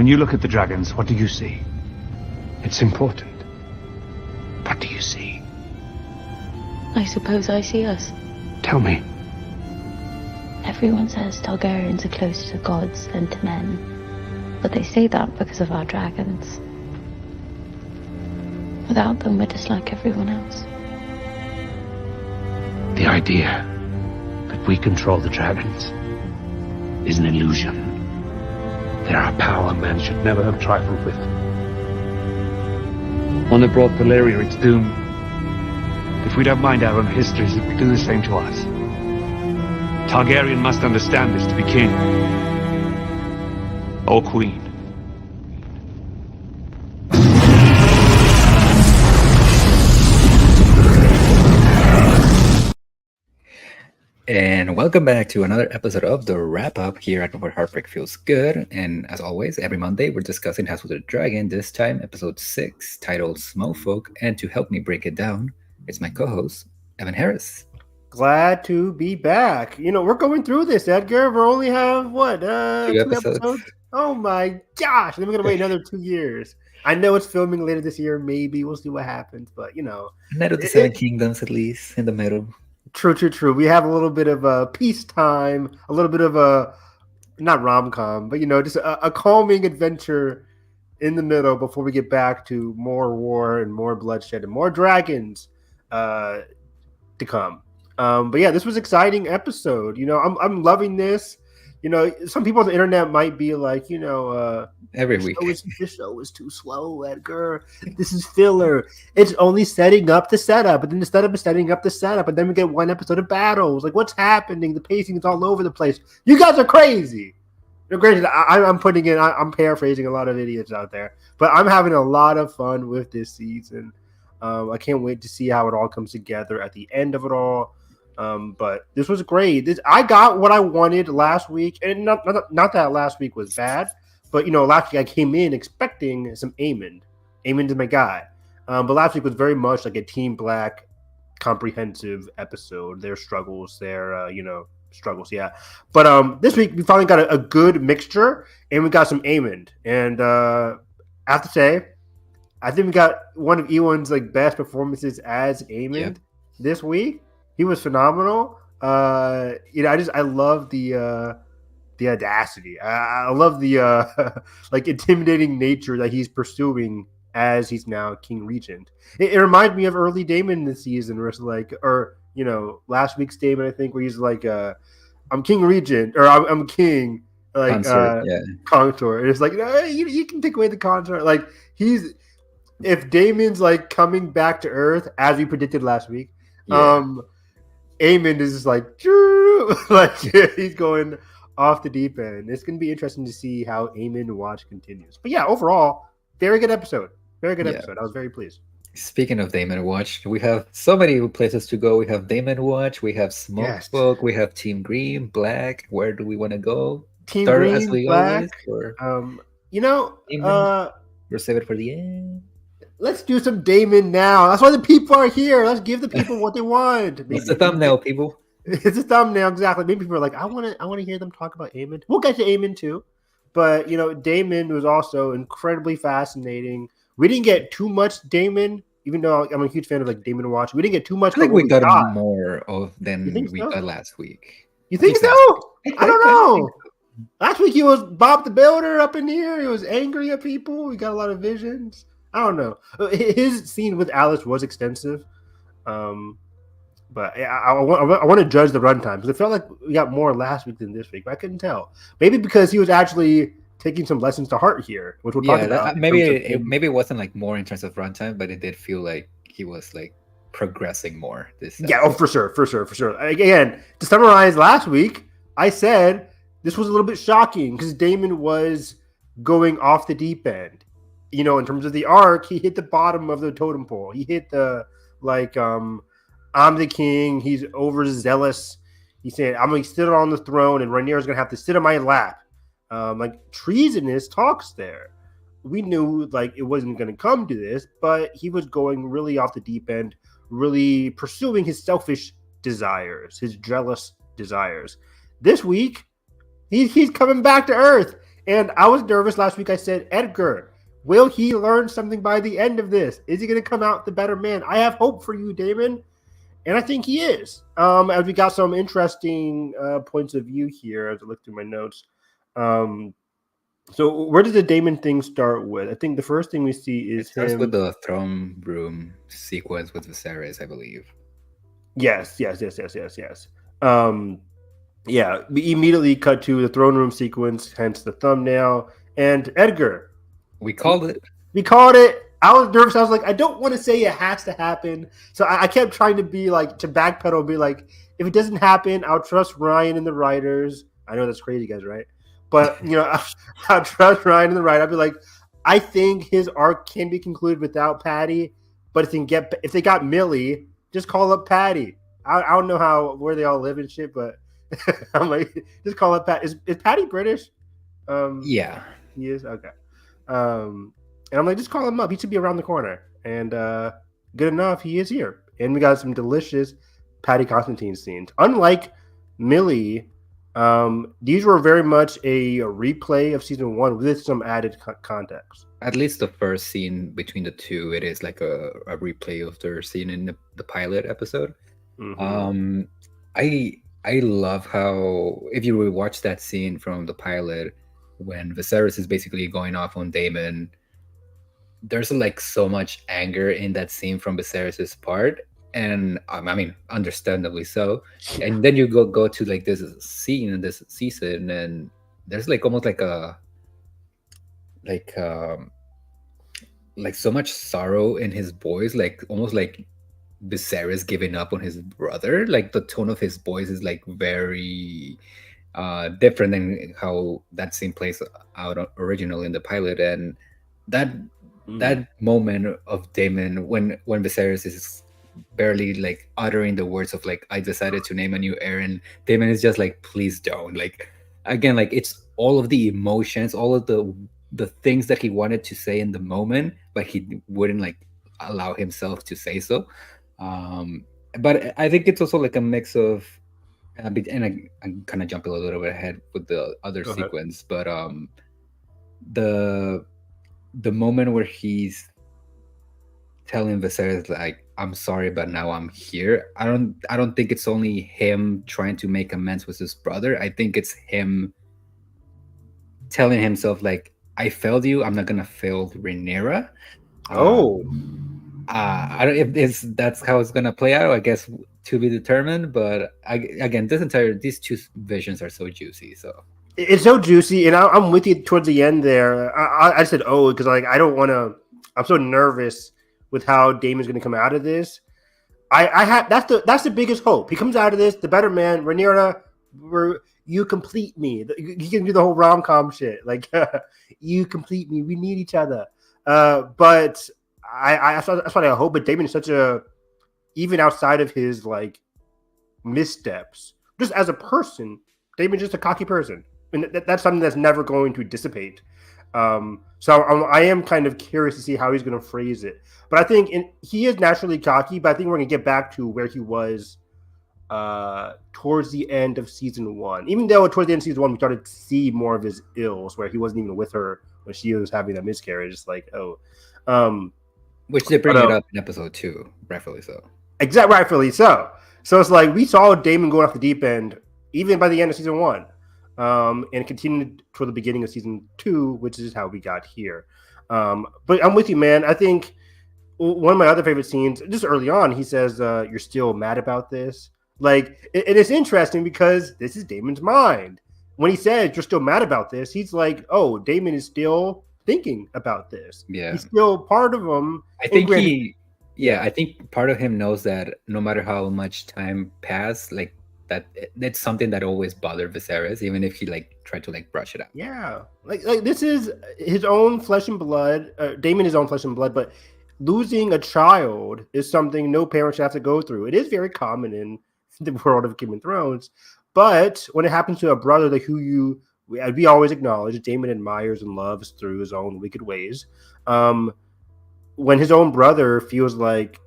When you look at the dragons, what do you see? It's important. What do you see? I suppose I see us. Tell me. Everyone says Targaryens are closer to gods than to men. But they say that because of our dragons. Without them, we're just like everyone else. The idea that we control the dragons is an illusion. They are a power men should never have trifled with. One that brought Valyria its doom. If we don't mind our own histories, it will do the same to us. Targaryen must understand this to be king. Or queen. And welcome back to another episode of The Wrap-Up here at Where Heartbreak Feels Good. And as always, every Monday we're discussing House of the Dragon, this time episode 6, titled Smallfolk. And to help me break it down, it's my co-host, Evan Harris. Glad to be back. You know, we're going through this, Edgar. We only have, two episodes? Oh my gosh. Then we're going to wait another 2 years. I know it's filming later this year, maybe. We'll see what happens. But, you know. Night of the Seven Kingdoms, at least, in the middle. True. We have a little bit of a peacetime, a little bit of a, not rom-com, but, you know, just a calming adventure in the middle before we get back to more war and more bloodshed and more dragons to come. But yeah, this was an exciting episode. You know, I'm loving this. You know, some people on the internet might be like, you know, every week this show is too slow, Edgar. This is filler. It's only setting up the setup, but then the setup is setting up the setup, and then we get one episode of battles. Like, what's happening? The pacing is all over the place. You guys are crazy. You're crazy. I'm putting in. I'm paraphrasing a lot of idiots out there, but I'm having a lot of fun with this season. I can't wait to see how it all comes together at the end of it all. But this was great. I got what I wanted last week, and not that last week was bad, but you know, last week I came in expecting some Aemond. Aemond is my guy. But last week was very much like a Team Black comprehensive episode. Their struggles, struggles, yeah. But this week we finally got a good mixture, and we got some Aemond. And I have to say, I think we got one of Ewan's like best performances as Aemond this week. He was phenomenal. You know, I love the audacity. I love the like intimidating nature that he's pursuing as he's now King Regent. It reminds me of early Daemon this season, where it's like, or you know, last week's Daemon, I think, where he's like, "I'm King Regent," or "I'm King." Like consort, consort. And it's like, no, you can take away the consort. Like if Daemon's like coming back to Earth as we predicted last week. Aemond is just like he's going off the deep end. It's going to be interesting to see how Aemond Watch continues. But yeah, overall, very good episode. Very good episode. I was very pleased. Speaking of Daemon Watch, we have so many places to go. We have Daemon Watch, we have Smallfolk, we have Team Green, Black. Where do we want to go? Team Green, Black. You know, we'll save it for the end. Let's do some Daemon now. That's why the people are here. Let's give the people what they want. It's the thumbnail, people. It's a thumbnail, exactly. Maybe people are like, I want to hear them talk about Aemond. We'll get to Aemond too, but you know, Daemon was also incredibly fascinating. We didn't get too much Daemon, even though I'm a huge fan of like Daemon Watch. We didn't get too much. I think we got more than we got last week. You think so? I don't know. Last week he was Bob the Builder up in here. He was angry at people. We got a lot of visions. I don't know. His scene with Alice was extensive, but I want to judge the runtime because it felt like we got more last week than this week. But I couldn't tell. Maybe because he was actually taking some lessons to heart here, which we'll talk about. Maybe it wasn't like more in terms of runtime, but it did feel like he was like progressing more. For sure. Again, to summarize last week, I said this was a little bit shocking because Daemon was going off the deep end. You know, in terms of the arc, he hit the bottom of the totem pole. He hit the, like, I'm the king. He's overzealous. He said, I'm going to sit on the throne, and Rhaenyra's going to have to sit on my lap. Like, treasonous talks there. We knew, like, it wasn't going to come to this, but he was going really off the deep end, really pursuing his selfish desires, his jealous desires. This week, he's coming back to Earth. And I was nervous last week. I said, Edgar, will he learn something by the end of this? Is he going to come out the better man? I have hope for you, Daemon. And I think he is. As we got some interesting points of view here as I look through my notes. So where does the Daemon thing start with? I think the first thing we see is it starts him with the throne room sequence with Viserys, I believe. Yes. Yeah, we immediately cut to the throne room sequence, hence the thumbnail. And Edgar, We called it. we called it. I was nervous. I was like, I don't want to say it has to happen. So I kept trying to be like, to backpedal and be like, if it doesn't happen, I'll trust Ryan and the writers. I know that's crazy, guys, right? But, I'll trust Ryan and the writer. I'll be like, I think his arc can be concluded without Patty. But if they got Millie, just call up Patty. I don't know where they all live and shit, but I'm like, just call up Patty. Is Patty British? Yeah. He is? Okay. And I'm like, just call him up. He should be around the corner. And good enough, he is here. And we got some delicious Patty Constantine scenes. Unlike Millie, these were very much a replay of season 1 with some added context. At least the first scene between the two, it is like a replay of their scene in the pilot episode. Mm-hmm. I love how, if you rewatch that scene from the pilot, when Viserys is basically going off on Daemon, there's like so much anger in that scene from Viserys's part, and I mean, understandably so. And then you go to like this scene in this season, and there's like almost like like so much sorrow in his voice, like almost like Viserys giving up on his brother. Like the tone of his voice is like very different than how that scene plays out originally in the pilot. And that moment of Daemon when Viserys is barely like uttering the words of like, I decided to name a new heir, and Daemon is just like, please don't. Like, again, like it's all of the emotions, all of the things that he wanted to say in the moment, but he wouldn't like allow himself to say so. But I think it's also like a mix of, and I'm kind of jumping a little bit ahead with the other sequence, but the moment where he's telling Viserys like, I'm sorry, but now I'm here. I don't think it's only him trying to make amends with his brother. I think it's him telling himself like, I failed you. I'm not gonna fail Rhaenyra. I don't if that's how it's gonna play out. I guess to be determined. But again, these two visions are so juicy. So it's so juicy, and I'm with you towards the end there. I said because like I don't want to. I'm so nervous with how Daemon's going to come out of this. I have that's the biggest hope. He comes out of this the better man. Rhaenyra, you complete me. You can do the whole rom-com shit. Like you complete me. We need each other. But that's what I hope. But Daemon is such a, even outside of his like missteps, just as a person, Daemon's just a cocky person, and that's something that's never going to dissipate. So I am kind of curious to see how he's going to phrase it. But I think he is naturally cocky, but I think we're going to get back to where he was towards the end of season 1. Even though towards the end of season 1, we started to see more of his ills, where he wasn't even with her when she was having a miscarriage. It's like, which they bring it up in episode 2, rightfully so. Exactly, rightfully so. So it's like we saw Daemon going off the deep end even by the end of season 1. And continued toward the beginning of season 2, which is how we got here. But I'm with you, man. I think one of my other favorite scenes, just early on, he says, you're still mad about this. Like, it is interesting because this is Daemon's mind. When he says you're still mad about this, he's like, oh, Daemon is still thinking about this. Yeah. He's still part of him. I think I think part of him knows that no matter how much time passed, like, that's something that always bothered Viserys, even if he like tried to like brush it out. Yeah, like this is his own flesh and blood. Daemon is his own flesh and blood, but losing a child is something no parent should have to go through. It is very common in the world of Game of Thrones, but when it happens to a brother like who we always acknowledge, Daemon admires and loves through his own wicked ways. When his own brother feels like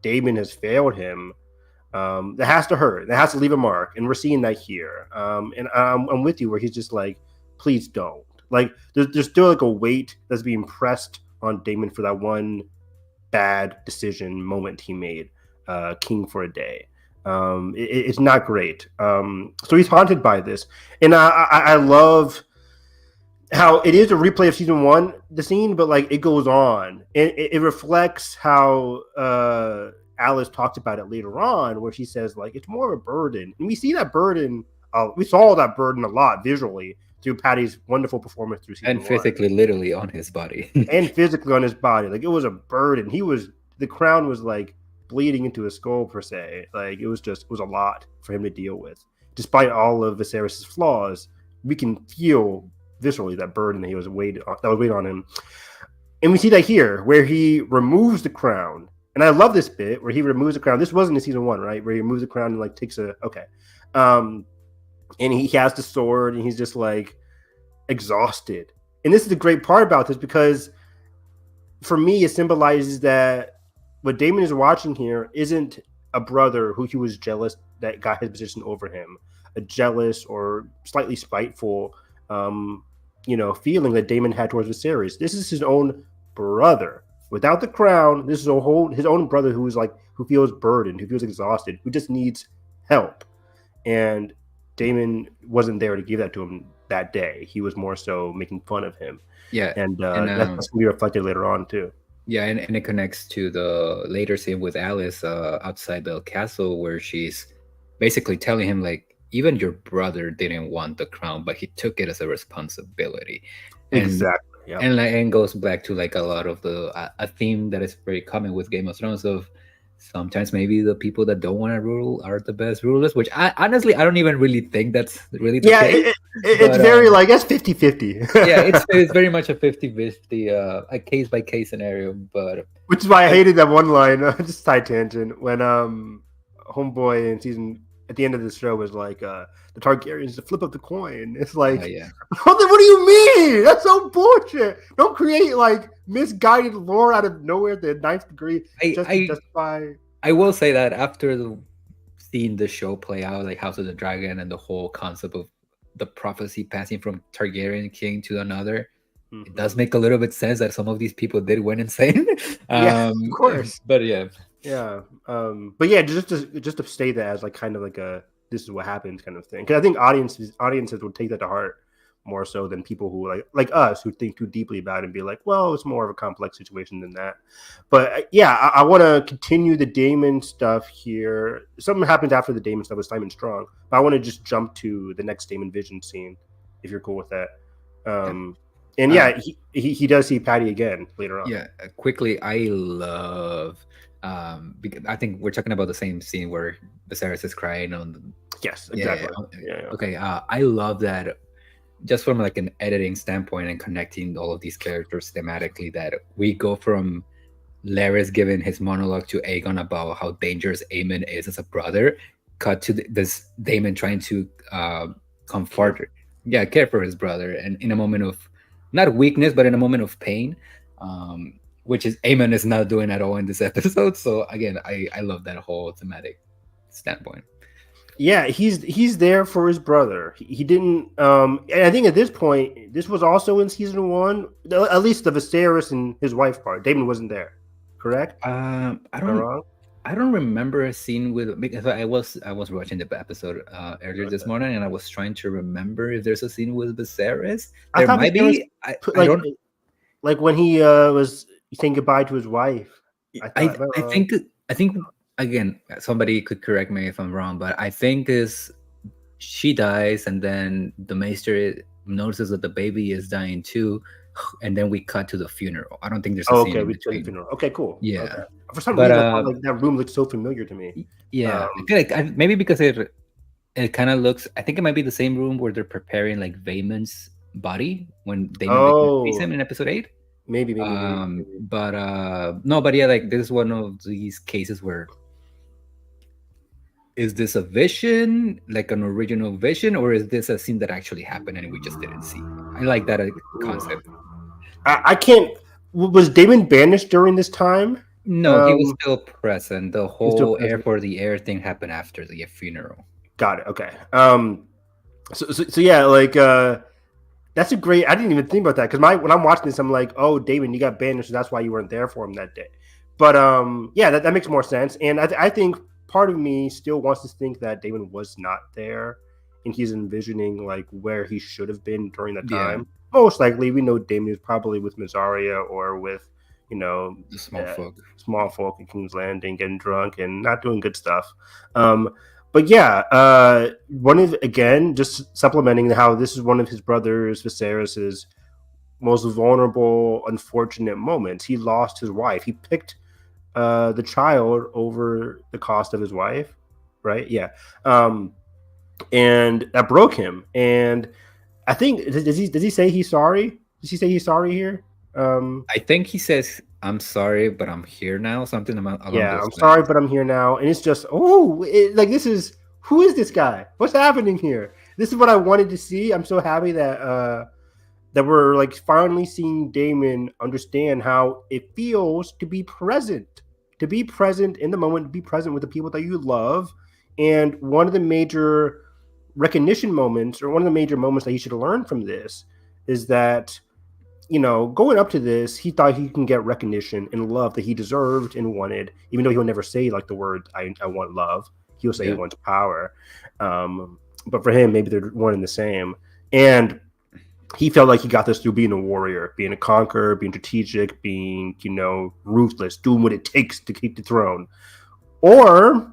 Daemon has failed him, that has to hurt. That has to leave a mark, and we're seeing that here. And I'm with you, where he's just like, "Please don't." Like there's still like a weight that's being pressed on Daemon for that one bad decision moment he made, king for a day. It's not great. So he's haunted by this, and I love how it is a replay of season 1, the scene, but like it goes on. It reflects how Alice talks about it later on, where she says like it's more of a burden, and we see that burden. We saw that burden a lot visually through Patty's wonderful performance through season and physically, 1. literally on his body, And physically on his body. Like it was a burden. The crown was like bleeding into his skull per se. Like it was a lot for him to deal with. Despite all of Viserys' flaws, we can feel viscerally that burden that was weighted on him. And we see that here, where he removes the crown. And I love this bit where he removes the crown. This wasn't in season 1, right? Where he removes the crown and like takes and he has the sword and he's just like exhausted. And this is the great part about this, because for me, it symbolizes that what Daemon is watching here isn't a brother who he was jealous that got his position over him, a jealous or slightly spiteful, feeling that Daemon had towards Viserys. This is his own brother without the crown. This is his own brother who feels burdened, who feels exhausted, who just needs help. And Daemon wasn't there to give that to him that day. He was more so making fun of him. Yeah, and that's going to be reflected later on too. Yeah, and it connects to the later scene with Alice outside the castle, where she's basically telling him like, even your brother didn't want the crown, but he took it as a responsibility. Exactly. Yeah. And goes back to like a lot of a theme that is very common with Game of Thrones of sometimes maybe the people that don't want to rule are the best rulers, which I honestly don't even really think that's really the case. It's very like that's 50-50. Yeah, it's very much a 50-50 a case by case scenario, but which is why I hated that one line, just side tangent, when homeboy at the end of the show was like the Targaryens to flip up the coin. It's like what do you mean? That's so bullshit. Don't create like misguided lore out of nowhere at the 9th degree to justify. I will say that after seeing the show play out, like House of the Dragon and the whole concept of the prophecy passing from Targaryen king to another, it does make a little bit sense that some of these people did went insane. Of course. But yeah. But yeah, just to state that as like kind of like a this is what happens kind of thing, because I think audiences would take that to heart more so than people who like us who think too deeply about it and be like, well, it's more of a complex situation than that. But I want to continue the Daemon stuff here. Something happens after the Daemon stuff with Simon Strong, but I want to just jump to the next Daemon vision scene, if you're cool with that. And he does see Patty again later on. Yeah, quickly, I love because I think we're talking about the same scene where Viserys is crying on the... Yes, exactly. Okay, I love that, just from like an editing standpoint and connecting all of these characters thematically, that we go from Larys giving his monologue to Aegon about how dangerous Aemon is as a brother, cut to this Daemon trying to care for his brother, and in a moment of not weakness, but in a moment of pain, which is Aemon is not doing at all in this episode. So again, I love that whole thematic standpoint. Yeah, he's there for his brother. He didn't. And I think at this point, this was also in season 1. At least the Viserys and his wife part. Daemon wasn't there, correct? I don't remember a scene because I was watching the episode earlier this morning, and I was trying to remember if there's a scene with Viserys. There might be. Like when he was saying goodbye to his wife. I think again, somebody could correct me if I'm wrong, but I think she dies, and then the Maester notices that the baby is dying too, and then we cut to the funeral. I don't think there's a scene in between. The funeral. Okay, cool. Yeah. Okay. For some reason, like that room looks so familiar to me. Yeah, I feel like maybe because it kind of looks. I think it might be the same room where they're preparing like Vaemon's body when Daemon face him in episode 8. Maybe. But yeah, like this is one of these cases where, is this a vision, like an original vision, or is this a scene that actually happened and we just didn't see? I like that concept. I can't. Was Daemon banished during this time? No, he was still present. The whole air for the air thing happened after the funeral. Got it. Okay. So yeah, like That's a great. I didn't even think about that because when I'm watching this, I'm like, oh, Daemon, you got banished, so that's why you weren't there for him that day. But yeah, that makes more sense. And I think part of me still wants to think that Daemon was not there, and he's envisioning like where he should have been during that time. Most likely, we know Daemon is probably with Mysaria or with the Smallfolk in King's Landing, getting drunk and not doing good stuff. But yeah, just supplementing how this is one of his brothers, Viserys's most vulnerable, unfortunate moments. He lost his wife. He picked the child over the cost of his wife, right? Yeah. And that broke him. And I think, does he say he's sorry? Does he say he's sorry here? I think he says, I'm sorry, but I'm here now. Something along those lines. Sorry, but I'm here now. And it's just, who is this guy? What's happening here? This is what I wanted to see. I'm so happy that we're like finally seeing Daemon understand how it feels to be present in the moment, to be present with the people that you love. And one of the major recognition moments, or one of the major moments that he should learn from this, is that, going up to this, he thought he can get recognition and love that he deserved and wanted, even though he'll never say like the word, I want love. He'll say he wants power. But for him, maybe they're one and the same. And he felt like he got this through being a warrior, being a conqueror, being strategic, being, ruthless, doing what it takes to keep the throne. Or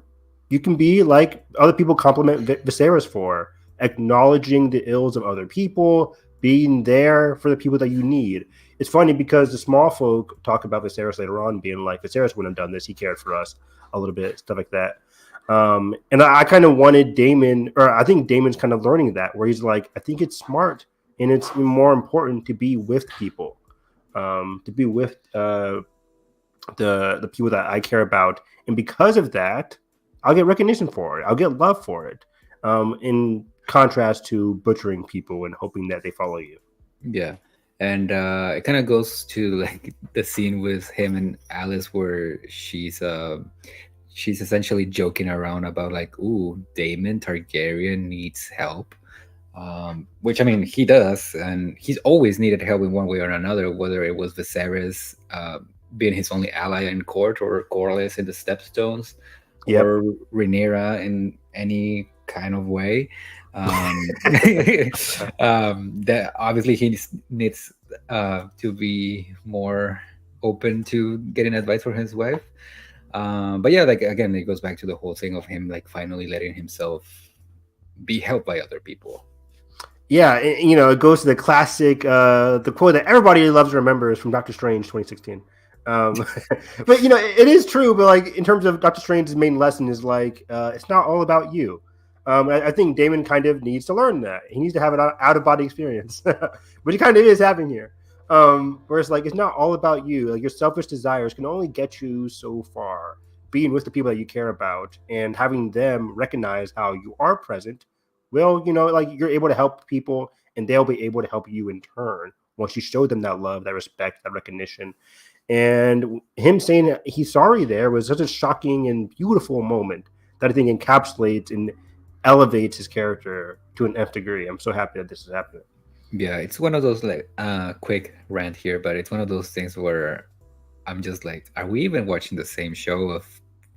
you can be like other people compliment Viserys for, acknowledging the ills of other people, being there for the people that you need. It's funny because the small folk talk about Viserys later on being like, Viserys wouldn't have done this. He cared for us a little bit, stuff like that. And I kind of wanted Daemon, or I think Daemon's kind of learning that, where he's like, I think it's smart and it's more important to be with people, to be with the people that I care about. And because of that, I'll get recognition for it. I'll get love for it. In contrast to butchering people and hoping that they follow you. Yeah. And it kind of goes to like the scene with him and Alice where she's essentially joking around about like, ooh, Daemon Targaryen needs help. Which, I mean, he does, and he's always needed help in one way or another, whether it was Viserys being his only ally in court, or Corlys in the Stepstones, or Rhaenyra in any kind of way. That obviously he needs to be more open to getting advice from his wife. But yeah, like again, it goes back to the whole thing of him like finally letting himself be helped by other people. Yeah, it goes to the classic, the quote that everybody loves to remember is from Doctor Strange 2016. But it is true. But like in terms of Doctor Strange's main lesson is like, it's not all about you. I think Daemon kind of needs to learn that. He needs to have an out-of-body experience, which he kind of is having here. Where it's like, it's not all about you. Like your selfish desires can only get you so far. Being with the people that you care about and having them recognize how you are present, well, like you're able to help people and they'll be able to help you in turn once you show them that love, that respect, that recognition. And him saying he's sorry there was such a shocking and beautiful moment that I think encapsulates and elevates his character to an nth degree. I'm so happy that this is happening. Yeah, it's one of those like quick rant here, but it's one of those things where I'm just like, are we even watching the same show of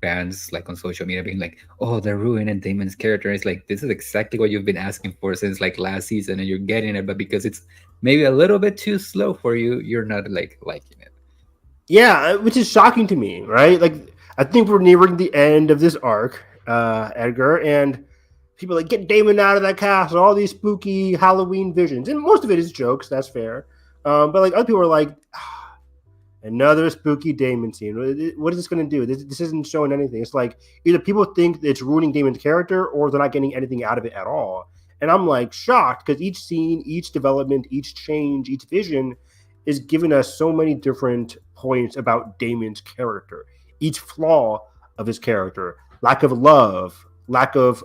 fans like on social media being like, oh, they're ruining Daemon's character? It's like, this is exactly what you've been asking for since like last season and you're getting it, but because it's maybe a little bit too slow for you, you're not like liking it. Yeah, which is shocking to me, right? Like, I think we're nearing the end of this arc, Edgar, and people like, get Daemon out of that castle, all these spooky Halloween visions. And most of it is jokes, that's fair. But like other people are like, another spooky Daemon scene. What is this going to do? This isn't showing anything. It's like either people think it's ruining Daemon's character or they're not getting anything out of it at all. And I'm like shocked because each scene, each development, each change, each vision is giving us so many different points about Daemon's character. Each flaw of his character, lack of love, lack of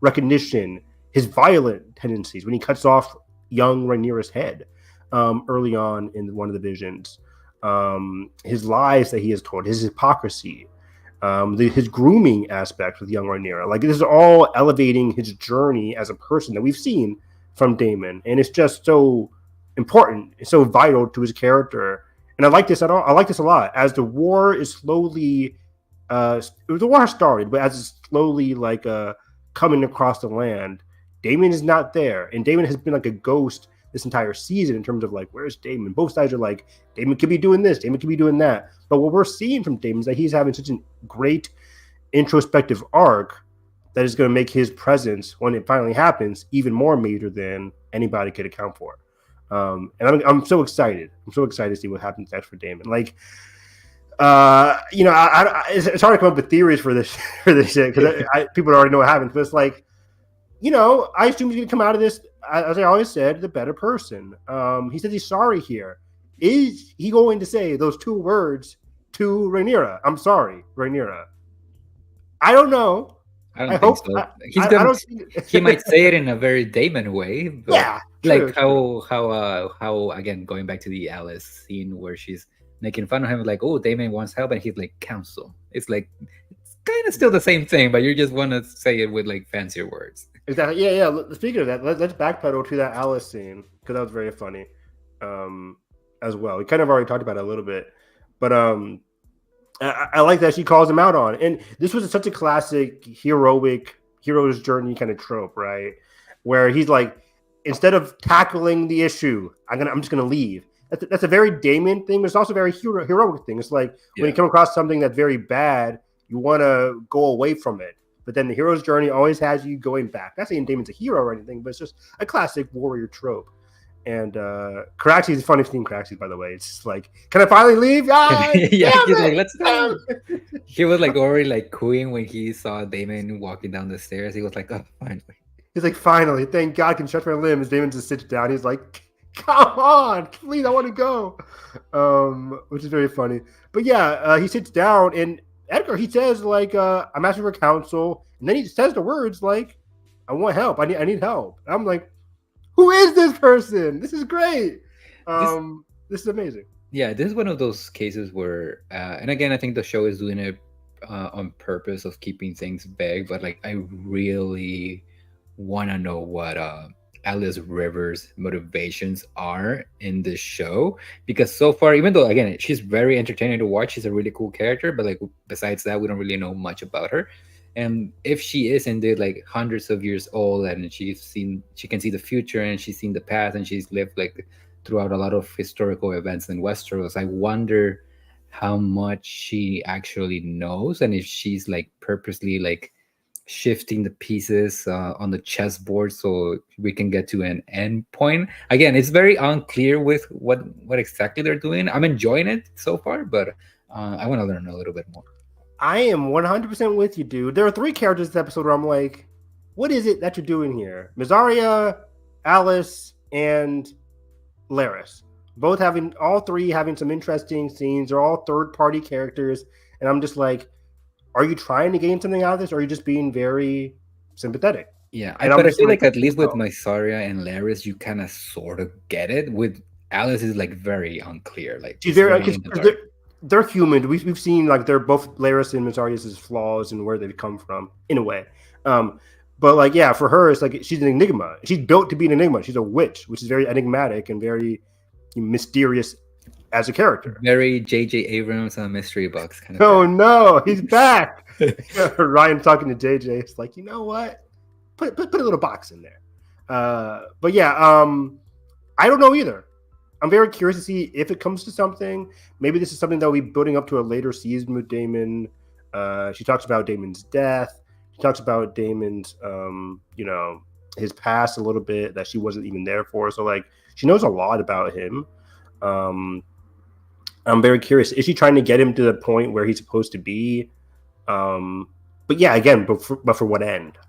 recognition, his violent tendencies when he cuts off young Rhaenyra's head early on in one of the visions, his lies that he has told, his hypocrisy, his grooming aspect with young Rhaenyra. Like this is all elevating his journey as a person that we've seen from Daemon, and it's just so important. It's so vital to his character, and I like this at all. I like this a lot. As the war is slowly, the war has started, but as it's slowly like coming across the land, Daemon is not there, and Daemon has been like a ghost this entire season in terms of like, where's Daemon? Both sides are like, Daemon could be doing this, Daemon could be doing that. But what we're seeing from Daemon is that he's having such a great introspective arc that is going to make his presence, when it finally happens, even more major than anybody could account for. And I'm so excited. I'm so excited to see what happens next for Daemon. Like, it's hard to come up with theories for this shit because people already know what happens. But it's like, I assume he's going to come out of this, as I always said, the better person. He says he's sorry here. Is he going to say those 2 words to Rhaenyra? I'm sorry, Rhaenyra. I don't know. I don't think so. He might say it in a very Daemon way. But yeah. Like how again, going back to the Alice scene where she's making fun of him, like, oh, Daemon wants help, and he's like, counsel. It's like, it's kind of still the same thing, but you just want to say it with like fancier words. Exactly. Yeah. Speaking of that, let's backpedal to that Alice scene because that was very funny, as well. We kind of already talked about it a little bit, but I like that she calls him out on it. And this was such a classic hero's journey kind of trope, right? Where he's like, instead of tackling the issue, I'm just gonna leave. That's a very Daemon thing, but it's also a very heroic thing. It's like when you come across something that's very bad, you want to go away from it. But then the hero's journey always has you going back. Not saying Daemon's a hero or anything, but it's just a classic warrior trope. And Caraxes is funny seeing Caraxes, by the way. It's just like, can I finally leave? Yeah, he's like, let's go. He was like already like cooing when he saw Daemon walking down the stairs. He was like, oh, finally. He's like, finally, thank God I can stretch my limbs. Daemon just sits down. He's like, come on, please, I want to go. Which is very funny. But yeah, he sits down, and Edgar, he says, like, I'm asking for counsel. And then he says the words like, I want help. I need help. And I'm like, who is this person? This is great. This is amazing. Yeah, this is one of those cases where, and again, I think the show is doing it on purpose of keeping things vague, but like, I really want to know what Alice Rivers' motivations are in this show, because so far, even though again she's very entertaining to watch, she's a really cool character, but like besides that, we don't really know much about her. And if she is indeed like hundreds of years old and she can see the future and she's seen the past and she's lived like throughout a lot of historical events in Westeros, I wonder how much she actually knows, and if she's like purposely like shifting the pieces on the chessboard so we can get to an end point. Again, it's very unclear with what exactly they're doing. I'm enjoying it so far, but I want to learn a little bit more. I am 100% with you, dude. There are 3 characters this episode where I'm like, what is it that you're doing here? Mysaria, Alice, and Larys. All 3 having some interesting scenes. They're all third-party characters. And I'm just like, are you trying to gain something out of this, or are you just being very sympathetic? Yeah, but I feel like at least with Mysaria and Larys, you kind of sort of get it. With Alice, is like very unclear. Like they're human. We've seen like they're both Larys and Mysaria's flaws and where they've come from in a way. But like, yeah, for her, it's like she's an enigma. She's built to be an enigma. She's a witch, which is very enigmatic and very mysterious as a character. Very J.J. Abrams mystery box kind of. Oh no, he's back. Ryan talking to J.J. It's like, you know what? Put a little box in there. But yeah, I don't know either. I'm very curious to see if it comes to something. Maybe this is something that we'll be building up to a later season with Daemon. She talks about Daemon's death. She talks about Daemon's, his past a little bit that she wasn't even there for. So like, she knows a lot about him. I'm very curious. Is she trying to get him to the point where he's supposed to be? But yeah, again, but for what end?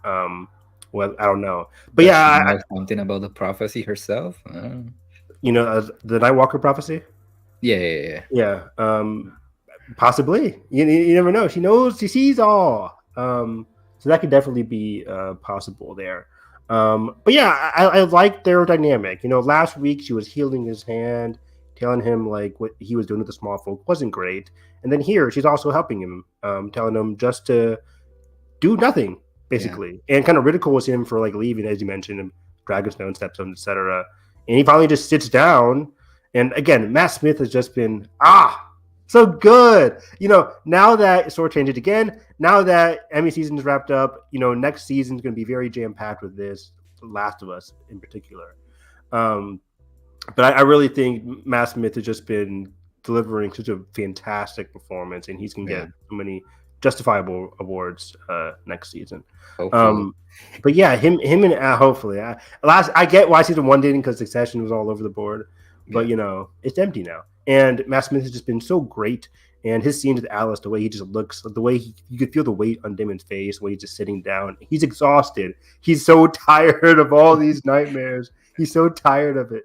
Well, I don't know. But yeah, something about the prophecy herself. The Nightwalker prophecy. Yeah. Possibly. You never know. She knows. She sees all. So that could definitely be possible there. But yeah, I like their dynamic. Last week she was healing his hand, telling him like what he was doing with the Smallfolk wasn't great, and then here she's also helping him, telling him just to do nothing basically, and kind of ridicules him for like leaving, as you mentioned, and Dragonstone Stepstones, etc. And he finally just sits down. And again, Matt Smith has just been so good. Now that Sword changed again, now that Emmy season is wrapped up, next season is going to be very jam packed with this. Last of Us in particular. But I really think Matt Smith has just been delivering such a fantastic performance, and he's going to get so many justifiable awards next season. But yeah, him and hopefully. I get why season 1 didn't, because Succession was all over the board, but it's empty now. And Matt Smith has just been so great. And his scene with Alice, the way he just looks, the way you could feel the weight on Damon's face, the way he's just sitting down. He's exhausted. He's so tired of all these nightmares. He's so tired of it.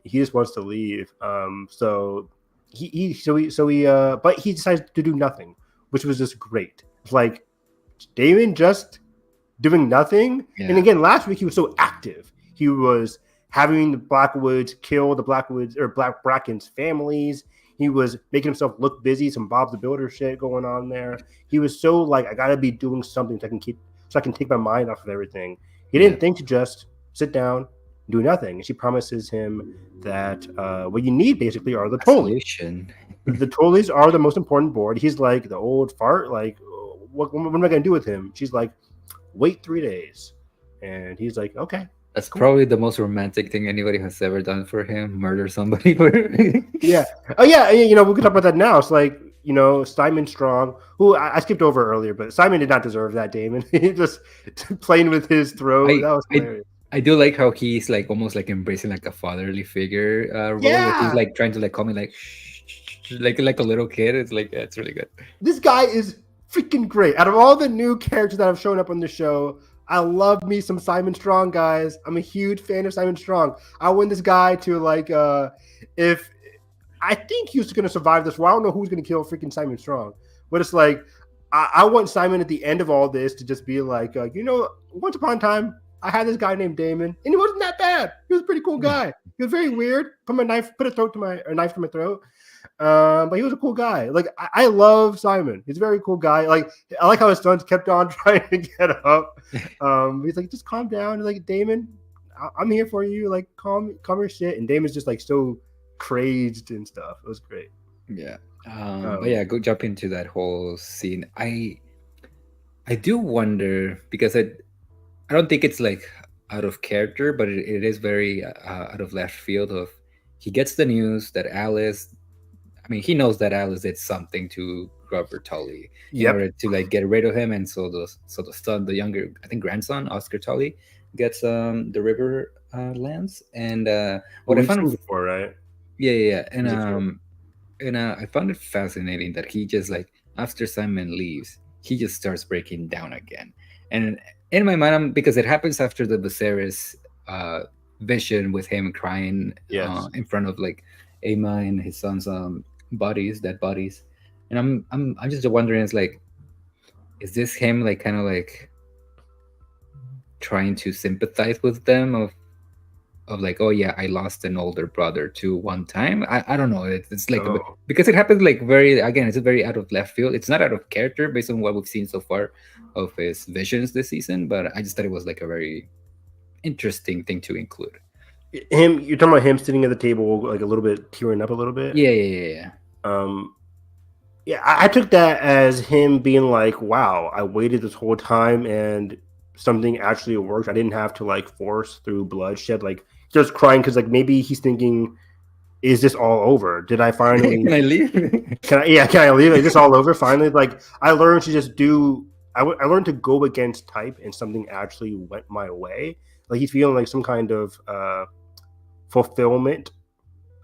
He just wants to leave. But he decides to do nothing, which was just great. It's like Daemon just doing nothing. Yeah. And again, last week he was so active. He was having the Blackwoods kill the Blackwoods or Bracken's families. He was making himself look busy, some Bob the Builder shit going on there. He was so like, I gotta be doing something so I can take my mind off of everything. He didn't think to just sit down, do nothing. And she promises him that what you need basically are the Tullys. The Tullys are the most important board. He's like the old fart, like, what am I gonna do with him? She's like, wait 3 days. And he's like, okay. That's probably the most romantic thing anybody has ever done for him. Murder somebody. Yeah. Oh, yeah. We can talk about that now. It's like, Simon Strong, who I skipped over earlier, but Simon did not deserve that, Daemon. He just playing with his throat. That was hilarious. I do like how he's like almost like embracing like a fatherly figure role. Yeah. He's like trying to like call me like, shh, like a little kid. It's like, it's really good. This guy is freaking great. Out of all the new characters that have shown up on the show, I love me some Simon Strong, guys. I'm a huge fan of Simon Strong. I want this guy to like, if I think he's going to survive this, well, I don't know who's going to kill freaking Simon Strong, but it's like, I want Simon at the end of all this to just be like, once upon a time, I had this guy named Daemon, and he wasn't that bad. He was a pretty cool guy. He was very weird. Put a knife to my throat. But he was a cool guy. Like, I love Simon. He's a very cool guy. Like, I like how his sons kept on trying to get up. He's like, just calm down. He's like, Daemon, I'm here for you. Like, calm your shit. And Daemon's just like so crazed and stuff. It was great. Yeah. But yeah, go jump into that whole scene. I do wonder, because I don't think it's like out of character, but it is very out of left field. Of he gets the news that Alice. I mean, he knows that Alice did something to Robert Tully in order to like get rid of him, and so the son, the younger, I think grandson, Oscar Tully, gets the river lands. And what I found before, right? Yeah, and I found it fascinating that he just like after Simon leaves, he just starts breaking down again. And in my mind, because it happens after the Viserys vision with him crying in front of like Aemma and his son's dead bodies, and I'm just wondering, it's like, is this him like kind of like trying to sympathize with them of like, oh yeah, I lost an older brother too one time. I don't know. It's like because it happens like it's very out of left field. It's not out of character based on what we've seen so far of his visions this season, but I just thought it was like a very interesting thing to include. You're talking about him sitting at the table, like a little bit tearing up a little bit. Yeah. I took that as him being like, "Wow, I waited this whole time and something actually worked. I didn't have to like force through bloodshed." Like just crying because like maybe he's thinking, "Is this all over? Did I finally? Can I leave? Can I leave? Is this all over finally?" Like I learned to just do. I learned to go against type, and something actually went my way. Like he's feeling like some kind of fulfillment,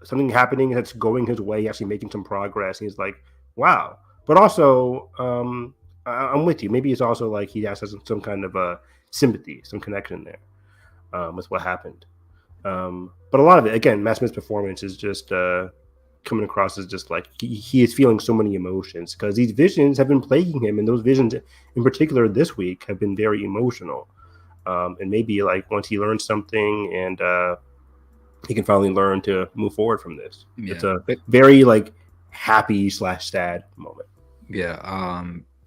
something happening that's going his way, actually making some progress. And he's like, wow. But also, I'm with you. Maybe it's also like he has some kind of sympathy, some connection there with what happened. But a lot of it, again, Matt Smith's performance is just coming across as just like he is feeling so many emotions because these visions have been plaguing him, and those visions in particular this week have been very emotional. And maybe like once he learns something and he can finally learn to move forward from this. Yeah. It's a very like happy / sad moment. Yeah.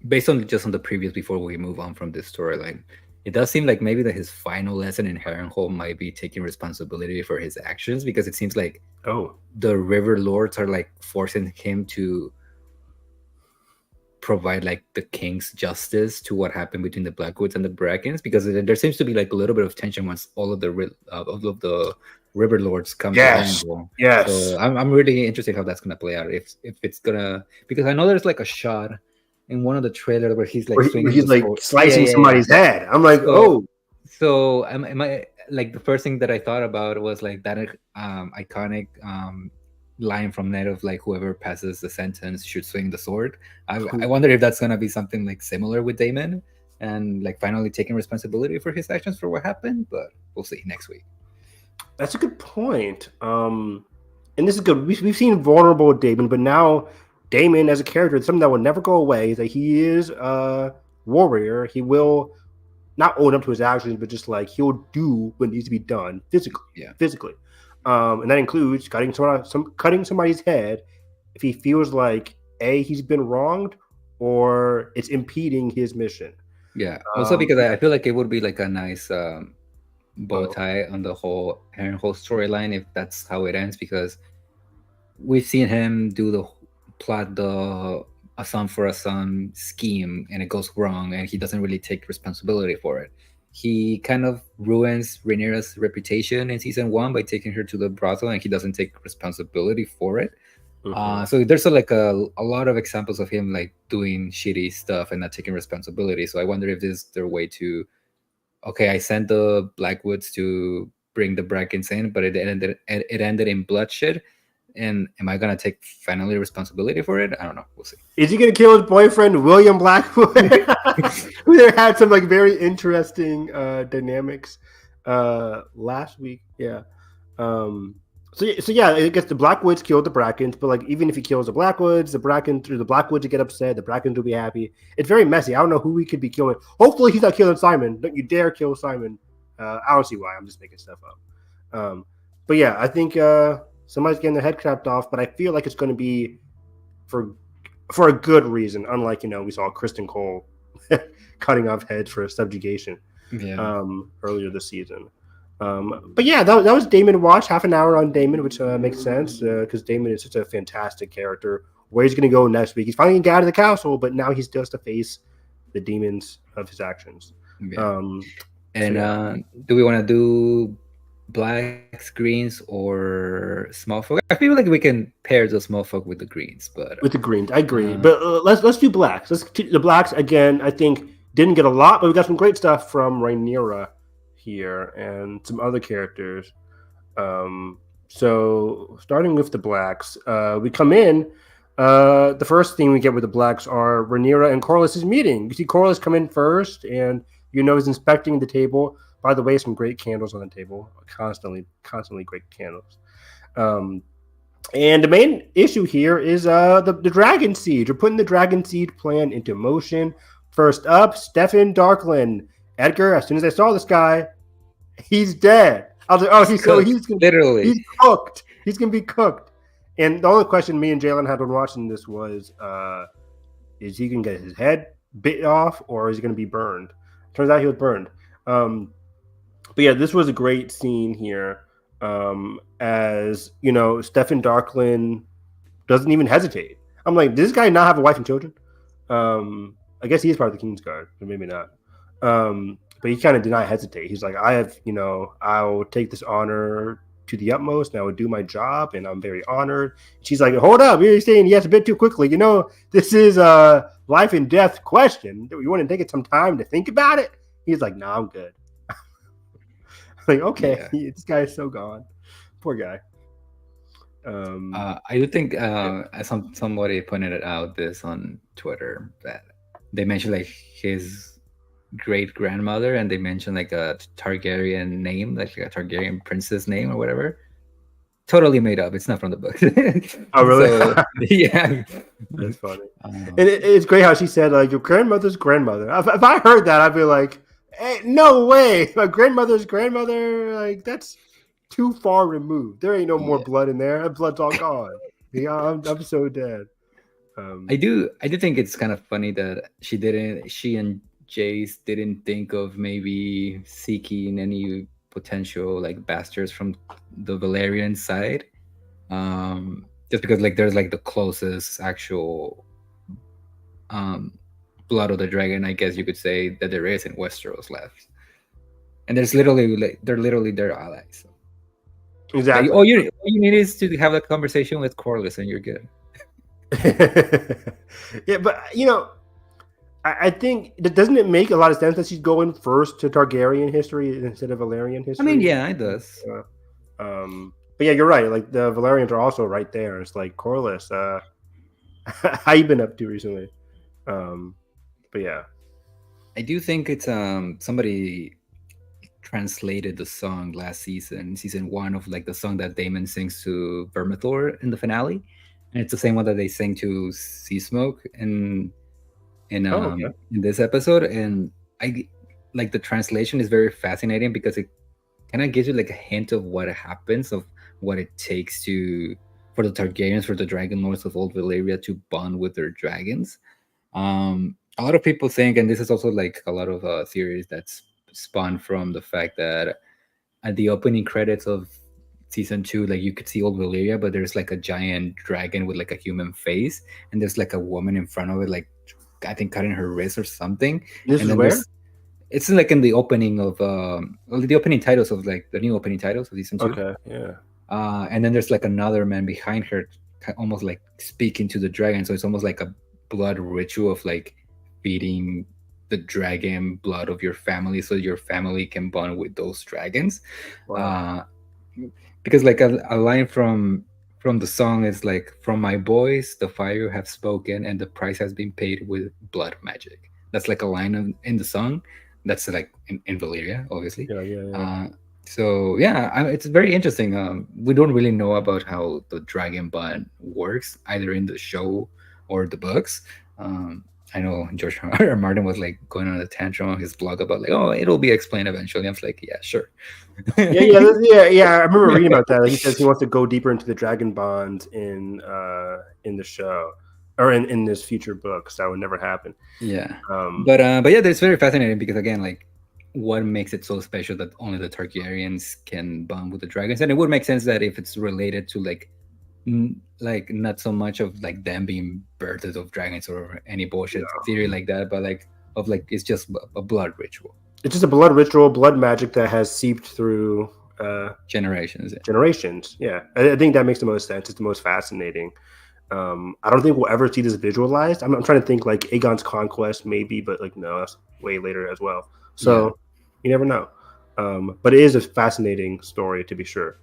Based on the previous, before we move on from this storyline, it does seem like maybe that his final lesson in Harrenhal might be taking responsibility for his actions, because it seems like the River Lords are like forcing him to provide like the king's justice to what happened between the Blackwoods and the Brackens, because there seems to be like a little bit of tension once all of the River Lords come to Harrenhal. Yes. So I'm really interested how that's gonna play out. If it's gonna, because I know there's like a shot in one of the trailers where he's like slicing somebody's head. I'm like, So am I like, the first thing that I thought about was like that iconic line from Ned of like, whoever passes the sentence should swing the sword. I wonder if that's gonna be something like similar with Daemon, and like finally taking responsibility for his actions for what happened. But we'll see next week. That's a good point. And this is good. We've seen vulnerable Daemon, but now Daemon as a character, it's something that will never go away, is that he is a warrior. He will not own up to his actions, but just like he'll do what needs to be done physically. And that includes cutting somebody's head if he feels like he's been wronged or it's impeding his mission. Yeah. Also, because I feel like it would be like a nice bow tie on the whole Harrenhal storyline if that's how it ends, because we've seen him do the plot a son for a son scheme, and it goes wrong, and he doesn't really take responsibility for it. He kind of ruins Rhaenyra's reputation in season 1 by taking her to the brothel, and he doesn't take responsibility for it. So there's a lot of examples of him like doing shitty stuff and not taking responsibility. So I wonder if this is their way to, okay, I sent the Blackwoods to bring the Brackens in, but it ended in bloodshed. And am I gonna take finally responsibility for it? I don't know. We'll see. Is he gonna kill his boyfriend William Blackwood? Who had some like very interesting dynamics last week. Yeah. So yeah, I guess the Blackwoods killed the Brackens, but like even if he kills the Blackwoods, the Blackwoods would get upset. The Brackens will be happy. It's very messy. I don't know who we could be killing. Hopefully, he's not killing Simon. Don't you dare kill Simon. I don't see why. I'm just making stuff up. But yeah, I think somebody's getting their head chopped off. But I feel like it's going to be for a good reason. Unlike we saw Kristen Cole cutting off heads for subjugation earlier this season. But yeah, that was Daemon Watch, half an hour on Daemon, which makes sense because Daemon is such a fantastic character. Where he's going to go next week? He's finally going to get out of the castle, but now he still has to face the demons of his actions. Yeah. Do we want to do blacks, greens, or Smallfolk? I feel like we can pair the Smallfolk with the greens, but with the greens, I agree. But let's do blacks. The blacks again. I think didn't get a lot, but we got some great stuff from Rhaenyra here and some other characters. So starting with the blacks, we come in. The first thing we get with the blacks are Rhaenyra and Corlys' meeting. You see Corlys come in first, and he's inspecting the table. By the way, some great candles on the table. Constantly great candles. And the main issue here is the dragon siege. We're putting the dragon siege plan into motion. First up, Steffon Darklyn. Edgar, as soon as I saw this guy, he's dead. I was like, he's cooked. He's gonna be cooked. And the only question me and Jalen had when watching this was, is he gonna get his head bit off or is he gonna be burned? Turns out he was burned. But yeah, this was a great scene here. As Steffon Darklyn doesn't even hesitate. I'm like, does this guy not have a wife and children? I guess he is part of the Kingsguard, but maybe not. But he kind of did not hesitate. He's like, I'll take this honor to the utmost, and I would do my job, and I'm very honored. She's like, hold up, you're saying yes a bit too quickly. This is a life and death question. You want to take some time to think about it? He's like, no, I'm good. Like, okay, this guy is so gone. Poor guy. I do think somebody pointed it out this on Twitter that they mentioned like his great grandmother, and they mentioned like a Targaryen name, like a Targaryen princess name or whatever. Totally made up. It's not from the book. Oh, really? So, yeah, that's funny. And it's great how she said like your grandmother's grandmother. If I heard that, I'd be like, hey, no way, my grandmother's grandmother. Like that's too far removed. There ain't no more blood in there. That blood's all gone. Yeah, I'm so dead. I do think it's kind of funny that she and Jace didn't think of maybe seeking any potential like bastards from the Valerian side, just because like there's like the closest actual um, blood of the dragon, I guess you could say, that there is in Westeros left, and there's literally like they're literally their allies. So. Exactly. Like, all you need is to have a conversation with Corlys, and you're good. Yeah, but I think doesn't it make a lot of sense that she's going first to Targaryen history instead of Valerian history? I mean, yeah, it does. But yeah, you're right. Like the Valerians are also right there. It's like Corlys, how you been up to recently? But yeah, I do think it's somebody translated the song last season 1 of like the song that Daemon sings to Vermithor in the finale, and it's the same one that they sing to Sea Smoke in this episode. And I like the translation is very fascinating because it kind of gives you like a hint of what happens, of what it takes for the Targaryens, for the Dragon Lords of Old Valyria to bond with their dragons. A lot of people think, and this is also like a lot of theories that's spawned from the fact that at the opening credits of season 2, like you could see Old Valyria, but there's like a giant dragon with like a human face, and there's like a woman in front of it, like I think cutting her wrist or something. This and is then where? It's like in the opening of the opening titles of like the new opening titles of season 2. Okay, yeah. And then there's like another man behind her, almost like speaking to the dragon. So it's almost like a blood ritual of like feeding the dragon blood of your family, so your family can bond with those dragons. Wow. Because like a line from the song is like, "From my boys, the fire have spoken, and the price has been paid with blood magic." That's like a line in the song. That's like in Valyria, obviously. Yeah. So yeah, it's very interesting. We don't really know about how the dragon bond works either in the show or the books. I know George R. R. Martin was like going on a tantrum on his blog about like, oh, it'll be explained eventually. I'm like, yeah, sure. Yeah. I remember reading about that. He says he wants to go deeper into the dragon bonds in the show, or in this future book. So that would never happen. Yeah. But yeah, it's very fascinating because again, like, what makes it so special that only the Targaryens can bond with the dragons? And it would make sense that if it's related to like not so much of like them being birthed of dragons or any bullshit theory like that, but like of like it's just a blood ritual. It's just a blood ritual, blood magic that has seeped through generations. Yeah, I think that makes the most sense. It's the most fascinating. I don't think we'll ever see this visualized. I'm trying to think like Aegon's conquest maybe, but like no, that's way later as well. So you never know. But it is a fascinating story to be sure,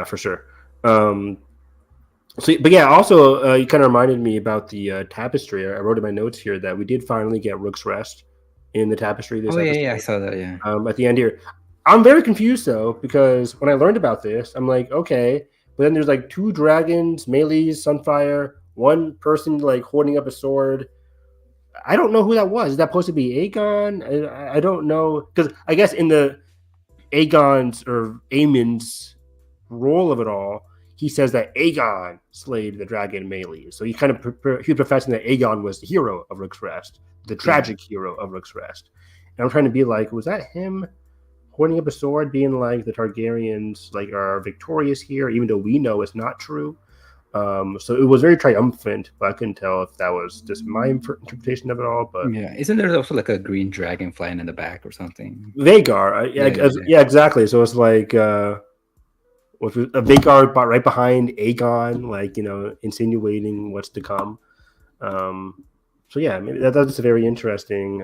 for sure. But yeah, also you kind of reminded me about the tapestry. I wrote in my notes here that we did finally get Rook's Rest in the tapestry this episode. Yeah, I saw that, yeah. At the end here. I'm very confused though, because when I learned about this, I'm like, okay, but then there's like 2 dragons, Melees, Sunfire, one person like holding up a sword. I don't know who that was. Is that supposed to be Aegon? I don't know, because I guess in the Aegon's or Aemon's role of it all, he says that Aegon slayed the dragon Melees. So he kind of he professing that Aegon was the hero of Rook's Rest, the tragic hero of Rook's Rest. And I'm trying to be like, was that him holding up a sword, being like the Targaryens like are victorious here, even though we know it's not true? So it was very triumphant, but I couldn't tell if that was just my interpretation of it all. But yeah, isn't there also like a green dragon flying in the back or something? Vhagar, yeah, exactly. So it's like with a Vhagar right behind Aegon, like insinuating what's to come. So yeah, maybe that's a very interesting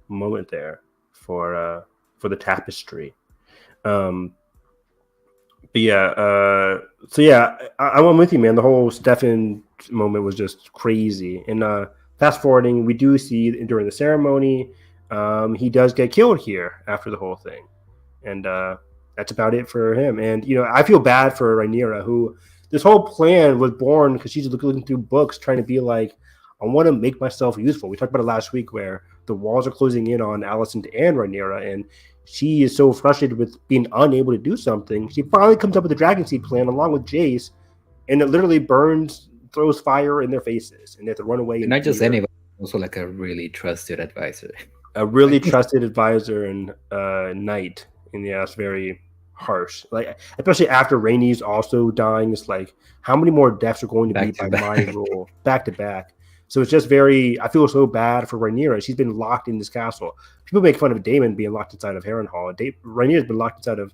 moment there for the tapestry. But yeah, so yeah, I went with you, man. The whole Steffon moment was just crazy. And fast forwarding, we do see during the ceremony, he does get killed here after the whole thing, and that's about it for him. And I feel bad for Rhaenyra, who this whole plan was born because she's looking through books, trying to be like, I want to make myself useful. We talked about it last week, where the walls are closing in on Alicent and Rhaenyra, and she is so frustrated with being unable to do something. She finally comes up with the Dragon Seed plan along with Jace, and it literally throws fire in their faces, and they have to run away. And not just anybody, Also, like a really trusted advisor. A really trusted advisor and knight, and yeah, it's very harsh. Like especially after Rhaenys also dying, it's like how many more deaths are going to be Back to by my back. rule back to back. So it's just very. I feel so bad for Rhaenyra. She's been locked in this castle. People make fun of Daemon being locked inside of Harrenhal. Rhaenyra's been locked inside of